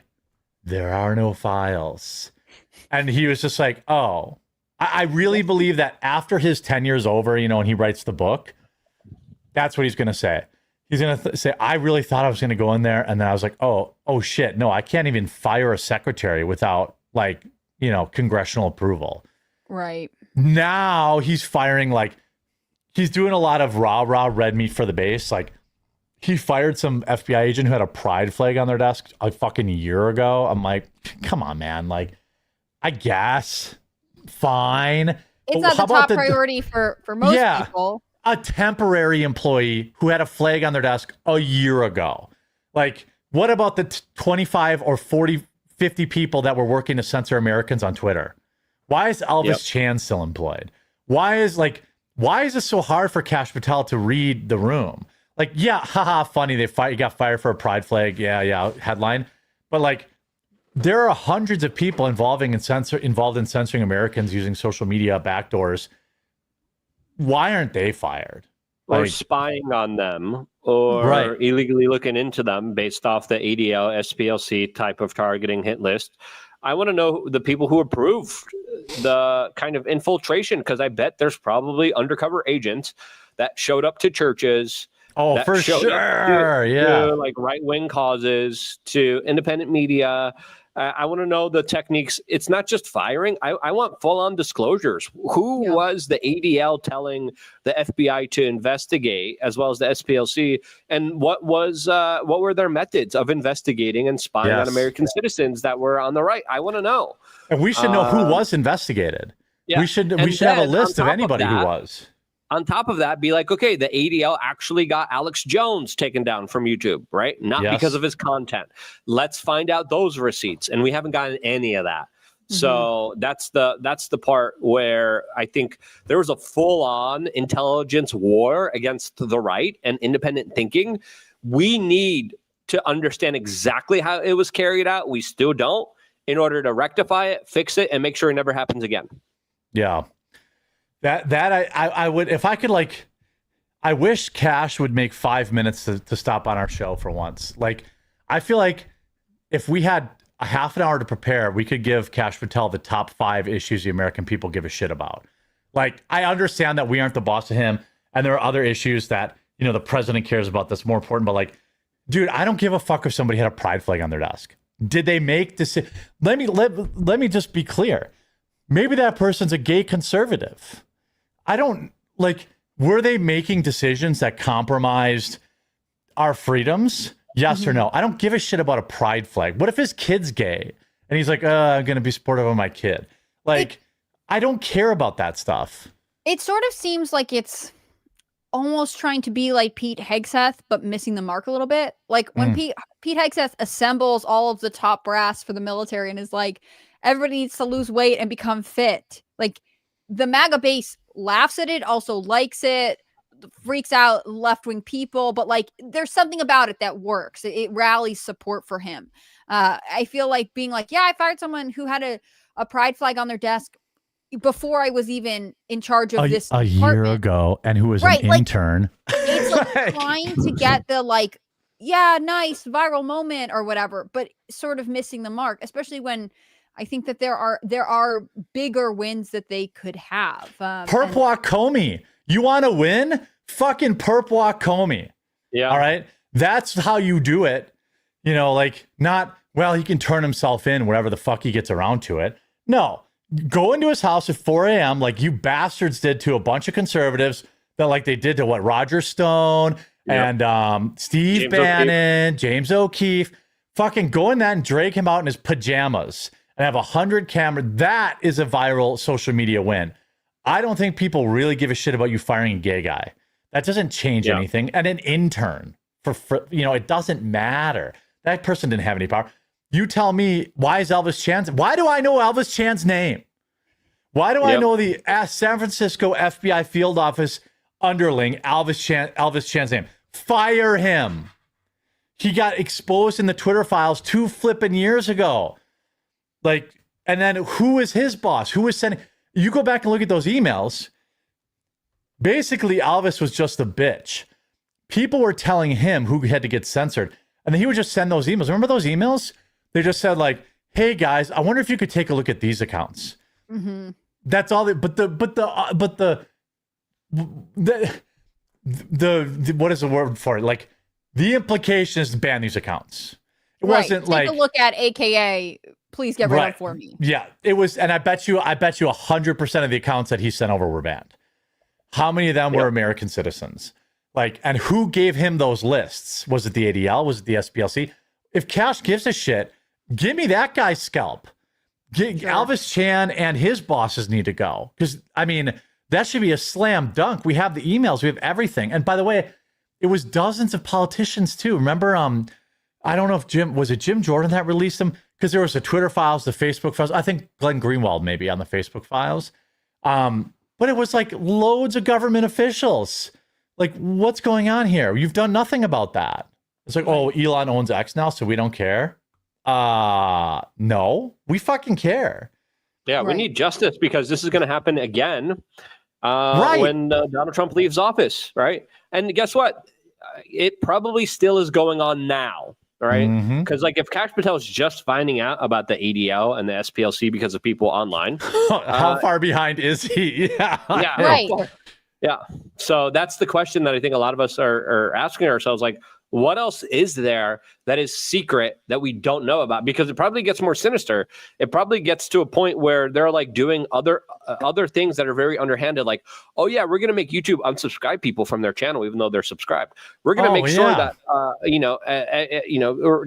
there are no files. And he was just like, oh, I really believe that after his tenure's over, and he writes the book, that's what he's going to say. He's going to say, I really thought I was going to go in there. And then I was like, oh shit. No, I can't even fire a secretary without congressional approval. Right. Now he's firing, he's doing a lot of rah red meat for the base. He fired some FBI agent who had a pride flag on their desk a fucking year ago. I'm like, come on, man. I guess. Fine. It's not the top priority for most people. A temporary employee who had a flag on their desk a year ago. What about the 25 or 40, 50 people that were working to censor Americans on Twitter? Why is Elvis Chan still employed? Why is it so hard for Kash Patel to read the room? Haha, funny. He got fired for a pride flag. Yeah, headline. But there are hundreds of people involved in censoring Americans using social media backdoors. Why aren't they fired? Or spying on them, or illegally looking into them based off the ADL, SPLC type of targeting hit list. I want to know the people who approved the kind of infiltration, because I bet there's probably undercover agents that showed up to churches. Oh, for sure. Yeah. To right-wing causes, to independent media. I want to know the techniques. It's not just firing. I want full-on disclosures. Who was the ADL telling the FBI to investigate, as well as the SPLC, and what were their methods of investigating and spying on American citizens that were on the right? I want to know. And we should know who was investigated. Yeah. We should have a list of anybody who was. On top of that, be like, okay, the ADL actually got Alex Jones taken down from YouTube, right? Not because of his content. Let's find out those receipts. And we haven't gotten any of that. Mm-hmm. So that's the part where I think there was a full-on intelligence war against the right and independent thinking. We need to understand exactly how it was carried out. We still don't, in order to rectify it, fix it, and make sure it never happens again. Yeah. I would, if I could, I wish Kash would make 5 minutes to stop on our show for once. I feel like if we had a half an hour to prepare, we could give Kash Patel the top 5 issues the American people give a shit about. I understand that we aren't the boss of him, and there are other issues that, the president cares about that's more important, but dude, I don't give a fuck if somebody had a pride flag on their desk. Did they make this? Let me just be clear. Maybe that person's a gay conservative. I don't were they making decisions that compromised our freedoms? Yes or no? I don't give a shit about a pride flag. What if his kid's gay and he's like, I'm going to be supportive of my kid? I don't care about that stuff. It sort of seems like it's almost trying to be like Pete Hegseth, but missing the mark a little bit. Like when Pete Hegseth assembles all of the top brass for the military and is like, everybody needs to lose weight and become fit. Like the MAGA base laughs at it, also likes it, freaks out left-wing people, but like there's something about it that works. It rallies support for him. I feel like being like, yeah, I fired someone who had a pride flag on their desk before I was even in charge of this a year ago, and who was an intern. It's like trying to get the like, yeah, nice viral moment or whatever, but sort of missing the mark, especially when I think that there are bigger wins that they could have. Perp Walk Comey. You want to win? Fucking Perp Walk Comey. Yeah. All right. That's how you do it. You know, like not, well, he can turn himself in wherever the fuck he gets around to it. No. Go into his house at 4 a.m. like you bastards did to a bunch of conservatives that like they did to what, Roger Stone and Steve Bannon, James O'Keefe. Fucking go in that and drag him out in his pajamas and have 100 cameras. That is a viral social media win. I don't think people really give a shit about you firing a gay guy. That doesn't change anything. And an intern for it doesn't matter. That person didn't have any power. You tell me, why is Elvis Chan's? Why do I know Elvis Chan's name? Why do I know the San Francisco FBI field office underling Elvis Chan's name? Fire him. He got exposed in the Twitter files 2 flipping years ago. Like, and then who is his boss? Who is sending? You go back and look at those emails. Basically, Elvis was just a bitch. People were telling him who had to get censored, and then he would just send those emails. Remember those emails? They just said like, "Hey guys, I wonder if you could take a look at these accounts." Mm-hmm. That's all. But the what is the word for it? Like the implication is to ban these accounts. It wasn't like take a look at AKA. Please get rid of for me. Yeah, it was, and I bet you 100% of the accounts that he sent over were banned. How many of them were American citizens? Like, and who gave him those lists? Was it the ADL? Was it the SPLC? If Cash gives a shit, give me that guy's scalp. Elvis Chan and his bosses need to go. Because, I mean, that should be a slam dunk. We have the emails. We have everything. And by the way, it was dozens of politicians too. Remember, I don't know if Jim Jordan that released them? Because there was the Twitter files, the Facebook files. I think Glenn Greenwald maybe on the Facebook files. But it was like loads of government officials. Like, what's going on here? You've done nothing about that. It's like, oh, Elon owns X now, so we don't care. No, we fucking care. Yeah, we need justice because this is going to happen again when Donald Trump leaves office, right? And guess what? It probably still is going on now, right? Because like if Kash Patel is just finding out about the ADL and the SPLC because of people online, how far behind is he? Yeah, right. Yeah. So that's the question that I think a lot of us are asking ourselves, like, what else is there that is secret that we don't know about? Because it probably gets more sinister. It probably gets to a point where they're like doing other things that are very underhanded. Like, oh yeah, we're going to make YouTube unsubscribe people from their channel, even though they're subscribed. We're going to make sure that, or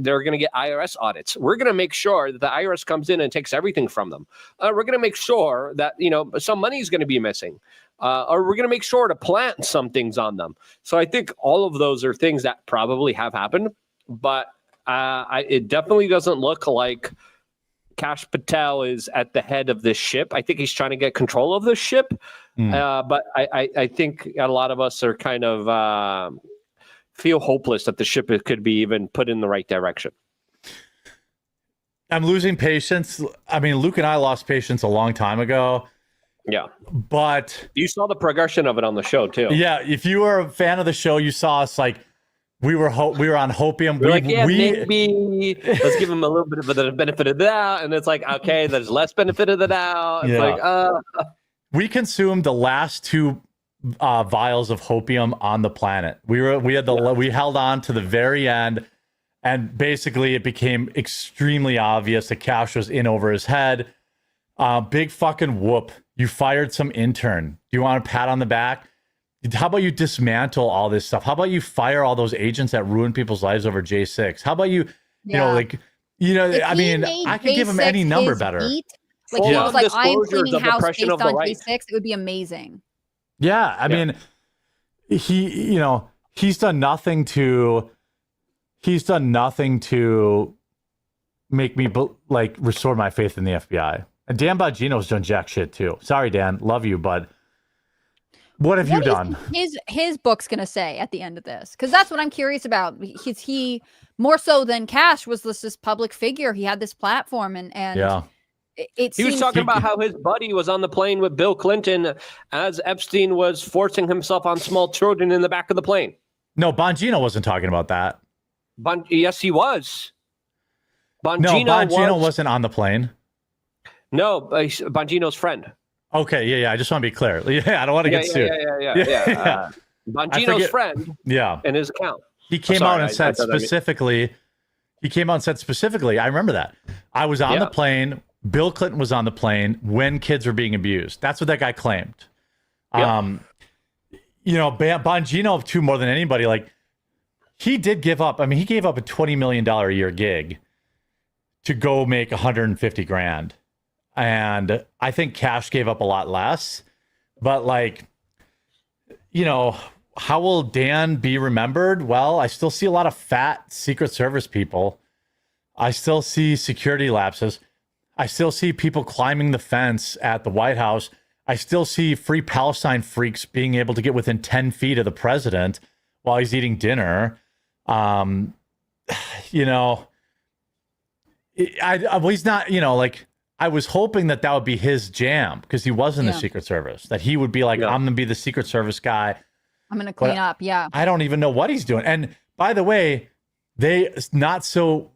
they're going to get IRS audits. We're going to make sure that the IRS comes in and takes everything from them. We're going to make sure that, some money is going to be missing. Or we're going to make sure to plant some things on them. So I think all of those are things that probably have happened, but it definitely doesn't look like Kash Patel is at the head of this ship. I think he's trying to get control of this ship, but I think a lot of us are kind of feel hopeless that the ship could be even put in the right direction. I'm losing patience. I mean, Luke and I lost patience a long time ago. Yeah, but you saw the progression of it on the show too. Yeah, if you were a fan of the show, you saw us like we were on Hopium. Maybe let's give him a little bit of the benefit of the doubt, and it's like, okay, there's less benefit of the doubt. It's like, we consumed the last 2 vials of Hopium on the planet. We held on to the very end, and basically it became extremely obvious that Cash was in over his head. Big fucking whoop. You fired some intern. Do you want a pat on the back? How about you dismantle all this stuff? How about you fire all those agents that ruin people's lives over J6? How about you, I mean, I could give him any number better. Like he was like, I'm cleaning house based on J6. It would be amazing. Yeah, I mean, he's done nothing to make me restore my faith in the FBI. And Dan Bongino's done jack shit too. Sorry, Dan, love you, but what have you done? His book's gonna say at the end of this, because that's what I'm curious about. He more so than Cash was this public figure. He had this platform, and yeah. He was talking about how his buddy was on the plane with Bill Clinton as Epstein was forcing himself on small children in the back of the plane. No, Bongino wasn't talking about that. Yes, he was. Bongino wasn't on the plane. No, Bongino's friend. Okay, yeah. I just want to be clear. Yeah, I don't want to get sued. Yeah. Bongino's friend. Yeah. In his account. He came out and said specifically. He came out and said specifically. I remember that. I was on the plane. Bill Clinton was on the plane when kids were being abused. That's what that guy claimed. Bongino, too, more than anybody, he did give up. I mean, he gave up a $20 million a year gig to go make 150 grand. And I think Cash gave up a lot less. But how will Dan be remembered? Well, I still see a lot of fat Secret Service people. I still see security lapses. I still see people climbing the fence at the White House. I still see Free Palestine freaks being able to get within 10 feet of the president while he's eating dinner. He's not, I was hoping that would be his jam because he was in the Secret Service, that he would be I'm going to be the Secret Service guy. I'm going to clean up. Yeah. I don't even know what he's doing. And by the way, they not so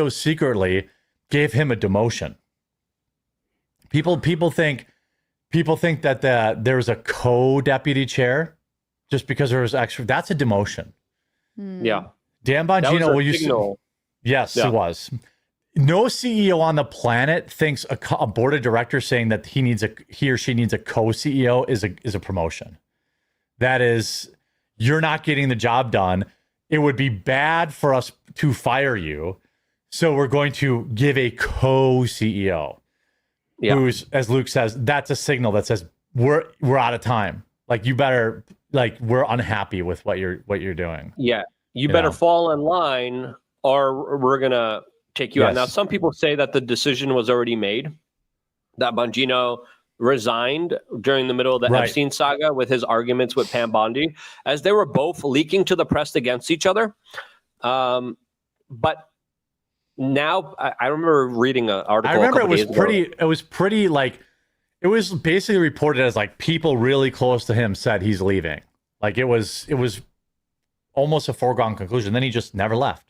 secretly gave him a demotion. People think that there's a co-deputy chair just because there was extra. That's a demotion. Yeah. Dan Bongino. Yes, it was. No CEO on the planet thinks a board of directors saying that he or she needs a co-CEO is a promotion. That is, you're not getting the job done. It would be bad for us to fire you. So we're going to give a co-CEO who's, as Luke says, that's a signal that says we're out of time. You better, we're unhappy with what you're doing. Yeah. You better fall in line or we're going to take you out. Now, some people say that the decision was already made, that Bongino resigned during the middle of the Epstein saga with his arguments with Pam Bondi, as they were both leaking to the press against each other. But now I remember reading an article. I remember it was basically reported as people really close to him said he's leaving. It was almost a foregone conclusion. Then he just never left.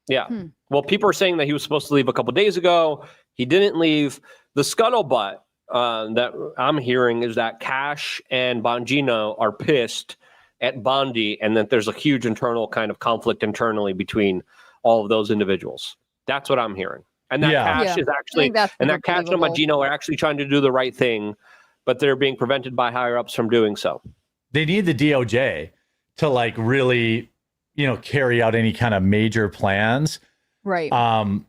Yeah. Well, people are saying that he was supposed to leave a couple of days ago. He didn't leave. The scuttlebutt that I'm hearing is that Cash and Bongino are pissed at Bondi, and that there's a huge internal kind of conflict internally between all of those individuals. That's what I'm hearing. And that Cash is actually, and that Cash and Bongino are actually trying to do the right thing, but they're being prevented by higher ups from doing so. They need the DOJ to really, carry out any kind of major plans. Right. I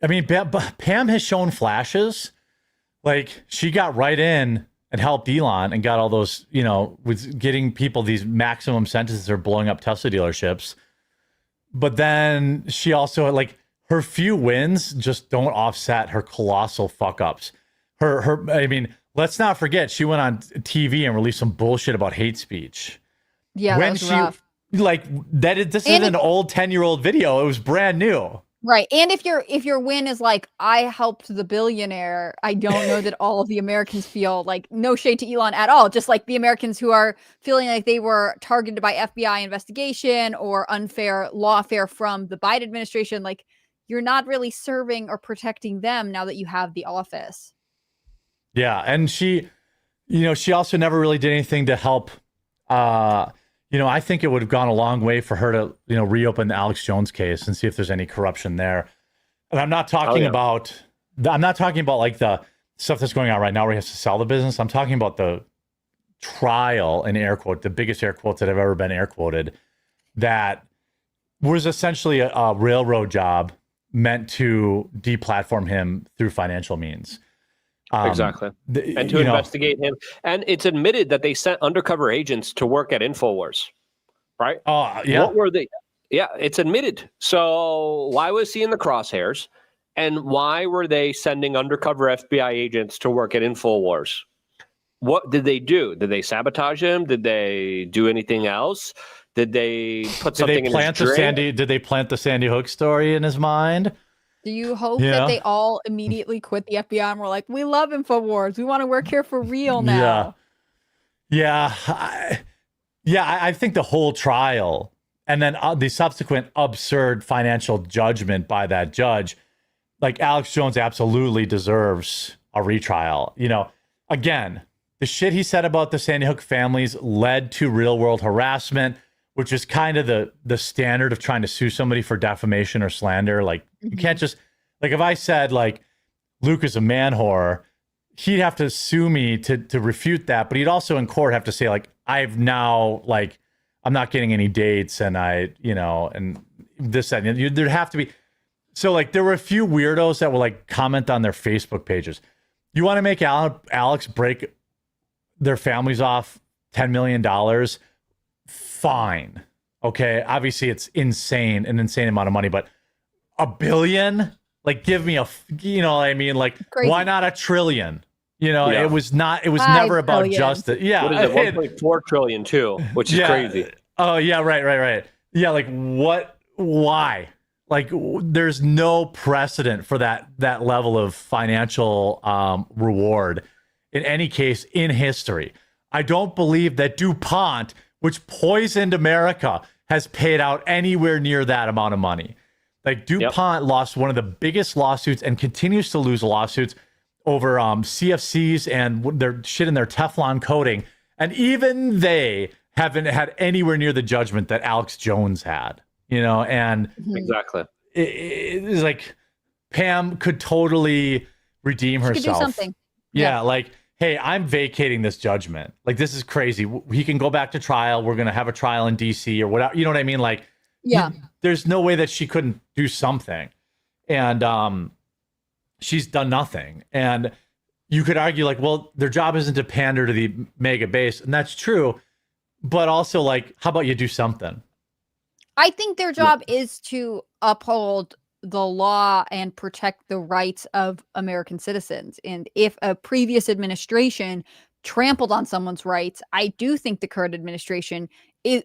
mean, Pam has shown flashes. She got right in and helped Elon and got all those, with getting people these maximum sentences or blowing up Tesla dealerships. But then she also her few wins just don't offset her colossal fuck ups. I mean, let's not forget she went on TV and released some bullshit about hate speech. Yeah, that was rough. This is an old 10-year-old video. It was brand new. Right. And if your win is I helped the billionaire, I don't know that all of the Americans feel no shade to Elon at all. Just the Americans who are feeling like they were targeted by FBI investigation or unfair lawfare from the Biden administration. You're not really serving or protecting them now that you have the office. Yeah. And she also never really did anything to help. I think it would have gone a long way for her to, reopen the Alex Jones case and see if there's any corruption there. And I'm not talking about the stuff that's going on right now where he has to sell the business. I'm talking about the trial, in air quote, the biggest air quotes that have ever been air quoted, that was essentially a railroad job meant to deplatform him through financial means. Exactly. And to investigate him. And it's admitted that they sent undercover agents to work at InfoWars, right? Oh, yeah. What were they? Yeah, it's admitted. So why was he in the crosshairs? And why were they sending undercover FBI agents to work at InfoWars? What did they do? Did they sabotage him? Did they do anything else? Did they put something in his drink? Did they plant the Sandy Hook story in his mind? Do you hope that they all immediately quit the FBI and were like, we love InfoWars. We want to work here for real now? I think the whole trial and then the subsequent absurd financial judgment by that judge, like Alex Jones absolutely deserves a retrial. You know, again, the shit he said about the Sandy Hook families led to real world harassment, which is kind of the standard of trying to sue somebody for defamation or slander. Like, you can't just, like, if I said, like, Luke is a man whore, he'd have to sue me to refute that. But he'd also in court have to say, like, I've now, like, I'm not getting any dates and and this, that, and there'd have to be. So, like, there were a few weirdos that will, like, comment on their Facebook pages. You want to make Alex break their families off $10 million? Fine. Okay. Obviously it's an insane amount of money, but $1 billion, like, give me like, crazy. Why not $1 trillion? It was never about justice. Yeah. What is it? 1.4 trillion too, which is crazy. Oh yeah. Right. Yeah. Like, why? Like, there's no precedent for that level of financial reward in any case in history. I don't believe that DuPont, which poisoned America, has paid out anywhere near that amount of money. Like, DuPont lost one of the biggest lawsuits and continues to lose lawsuits over CFCs and their shit in their Teflon coating. And even they haven't had anywhere near the judgment that Alex Jones had, and exactly. It's like Pam could totally redeem herself. She could do something. Yeah, like, hey, I'm vacating this judgment. Like, this is crazy. He can go back to trial. We're going to have a trial in DC or whatever. You know what I mean? Like, there's no way that she couldn't do something. And she's done nothing. And you could argue, like, well, their job isn't to pander to the mega base. And that's true. But also, like, how about you do something? I think their job is to uphold the law and protect the rights of American citizens. And if a previous administration trampled on someone's rights, I do think the current administration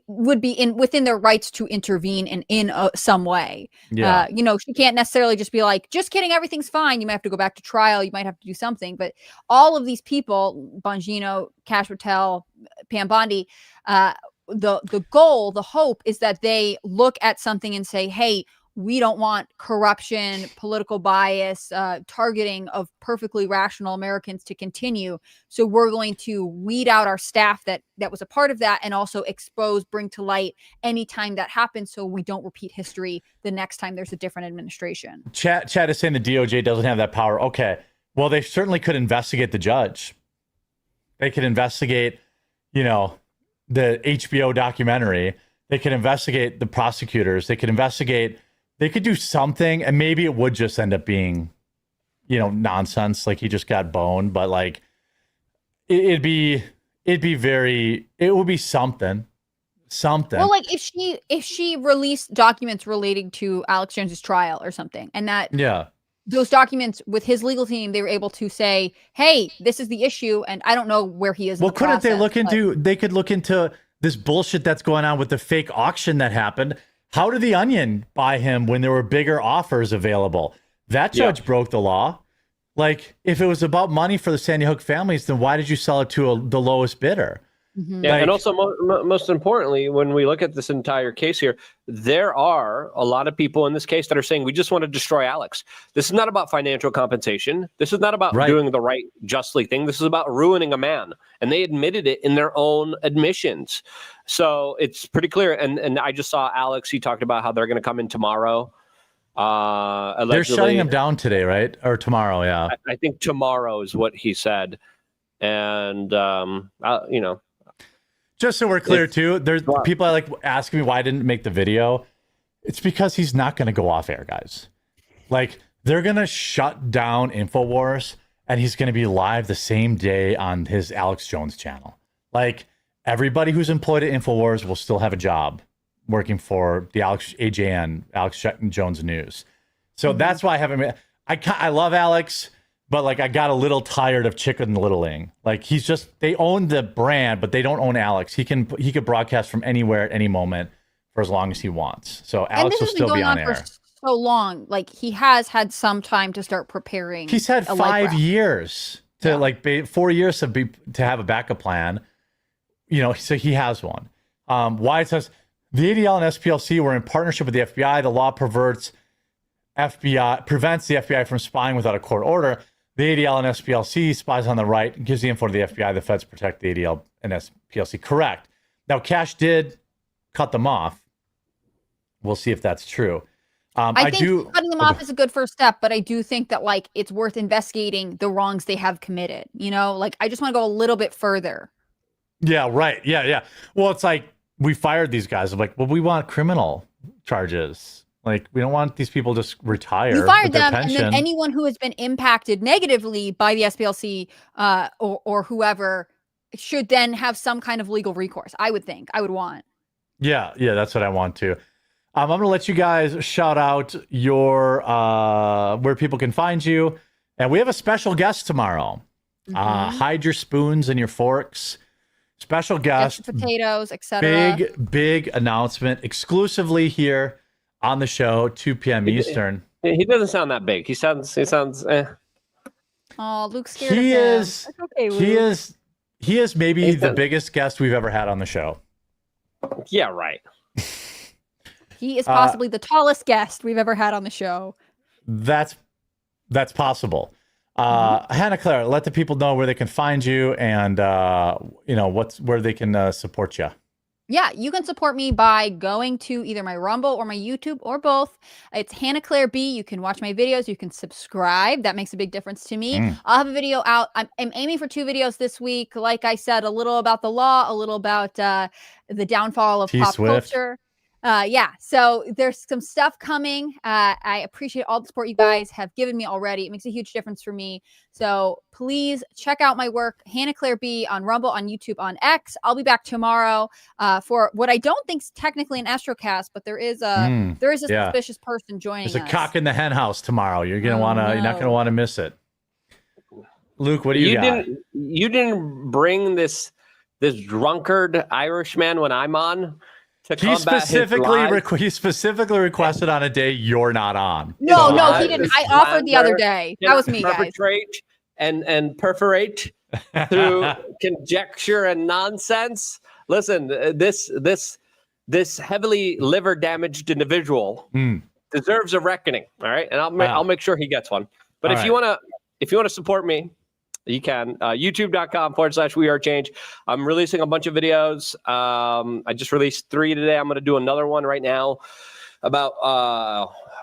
would be within their rights to intervene in some way. Yeah. She can't necessarily just be like, just kidding, everything's fine. You might have to go back to trial. You might have to do something. But all of these people, Bongino, Kash Patel, Pam Bondi, the goal, the hope is that they look at something and say, hey, we don't want corruption, political bias, targeting of perfectly rational Americans to continue. So we're going to weed out our staff that was a part of that, and also bring to light anytime that happens, so we don't repeat history the next time there's a different administration. Chad is saying the DOJ doesn't have that power. Okay, well, they certainly could investigate the judge. They could investigate, the HBO documentary. They could investigate the prosecutors. They could do something, and maybe it would just end up being, nonsense. Like, he just got boned, but like, it would be something. Well, like, if she released documents relating to Alex Jones's trial or something, and that those documents with his legal team, they were able to say, hey, this is the issue, and I don't know where he is. Well, couldn't they look into? They could look into this bullshit that's going on with the fake auction that happened. How did the Onion buy him when there were bigger offers available? That judge broke the law. Like, if it was about money for the Sandy Hook families, then why did you sell it to the lowest bidder? Mm-hmm. Yeah, and also most importantly, when we look at this entire case here, there are a lot of people in this case that are saying we just want to destroy Alex. This is not about financial compensation. This is not about doing the right justly thing. This is about ruining a man, and they admitted it in their own admissions. So it's pretty clear. And I just saw Alex. He talked about how they're going to come in tomorrow. Allegedly. They're shutting him down today, right? Or tomorrow? Yeah, I think tomorrow is what he said. And just so we're clear, too, there's people like asking me why I didn't make the video. It's because he's not going to go off air, guys. Like, they're going to shut down InfoWars, and he's going to be live the same day on his Alex Jones channel. Like, everybody who's employed at InfoWars will still have a job working for the Alex Jones News. So that's why I haven't. I love Alex, but like I got a little tired of Chicken Littling. Like they own the brand, but they don't own Alex. He could broadcast from anywhere at any moment for as long as he wants. So Alex will still be on air. For so long, like he has had some time to start preparing. He's had 5 years to 4 years to have a backup plan. You know, so he has one. Why it says the ADL and SPLC were in partnership with the FBI. The law prevents the FBI from spying without a court order. The ADL and SPLC spies on the right and gives the info to the FBI. The feds protect the ADL and SPLC. Correct. Now, Cash did cut them off. We'll see if that's true. I think cutting them off is a good first step, but I do think that like it's worth investigating the wrongs they have committed. You know, like I just want to go a little bit further. Yeah, right. Yeah. Well, it's like we fired these guys. I'm like, well, we want criminal charges. Like, we don't want these people just retire. You fired them, and then anyone who has been impacted negatively by the SPLC or whoever should then have some kind of legal recourse. I would want. Yeah, that's what I want to. I'm going to let you guys shout out your where people can find you, and we have a special guest tomorrow. Hide your spoons and your forks. Special guest, potatoes, etc. Big announcement exclusively here on the show, 2 p.m. Eastern. He doesn't sound that big. He sounds. Oh, Luke's scared of him. That's okay, Luke. He is maybe the biggest guest we've ever had on the show. Yeah, right. He is possibly the tallest guest we've ever had on the show. That's possible. Hannah Claire, let the people know where they can find you and where they can support you. Yeah, you can support me by going to either my Rumble or my YouTube or both. It's Hannah Claire B. You can watch my videos. You can subscribe. That makes a big difference to me. I'll have a video out. I'm aiming for 2 videos this week. Like I said, a little about the law, a little about the downfall of pop culture. So there's some stuff coming. I appreciate all the support you guys have given me already. It makes a huge difference for me. So please check out my work, Hannah Claire B, on Rumble, on YouTube, on X. I'll be back tomorrow for what I don't think is technically an Astrocast, but there is a suspicious person joining us. There's a cock in the hen house tomorrow. You're not gonna want to miss it. Luke, what do you got? You didn't bring this drunkard Irishman when I'm on. He specifically requested on a day you're not on. No, he didn't. I offered the other day. That was me, guys. Perpetrate and perforate through conjecture and nonsense. Listen, this heavily liver damaged individual deserves a reckoning. All right, and I'll make sure he gets one. But if you want to support me, you can. YouTube.com/WeAreChange. I'm releasing a bunch of videos. I just released 3 today. I'm going to do another one right now about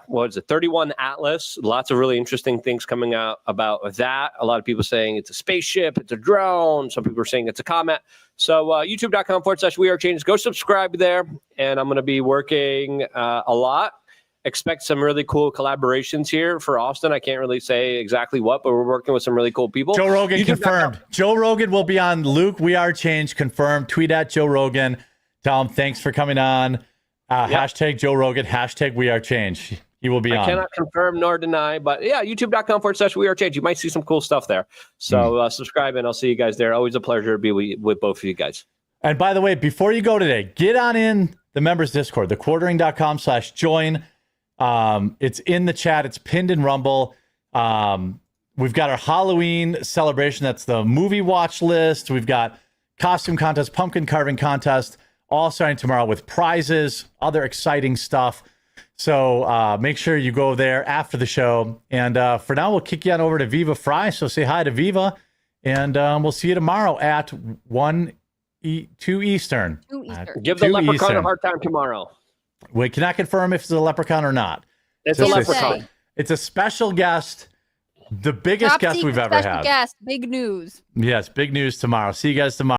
31 Atlas. Lots of really interesting things coming out about that. A lot of people saying it's a spaceship, it's a drone. Some people are saying it's a comet. So YouTube.com/WeAreChange. Go subscribe there. And I'm going to be working a lot. Expect some really cool collaborations here for Austin. I can't really say exactly what, but we're working with some really cool people. Joe Rogan confirmed. Joe Rogan will be on Luke. We Are Change confirmed. Tweet at Joe Rogan. Tell him thanks for coming on. Hashtag Joe Rogan. Hashtag We Are Change. He will be on. I cannot confirm nor deny, but yeah, YouTube.com/WeAreChange. You might see some cool stuff there. So subscribe and I'll see you guys there. Always a pleasure to be with both of you guys. And by the way, before you go today, get on in the members Discord, thequartering.com/join. It's in the chat. It's pinned in Rumble. We've got our Halloween celebration. That's the movie watch list. We've got costume contest, pumpkin carving contest, all starting tomorrow with prizes, other exciting stuff. So make sure you go there after the show. And for now, we'll kick you on over to Viva Fry. So say hi to Viva, and we'll see you tomorrow at 2 Eastern. 2 Eastern. Give the leprechaun a hard time tomorrow. We cannot confirm if it's a leprechaun or not. It's a leprechaun. It's a special guest, the biggest guest we've ever had. Guest, big news. Yes, big news tomorrow. See you guys tomorrow.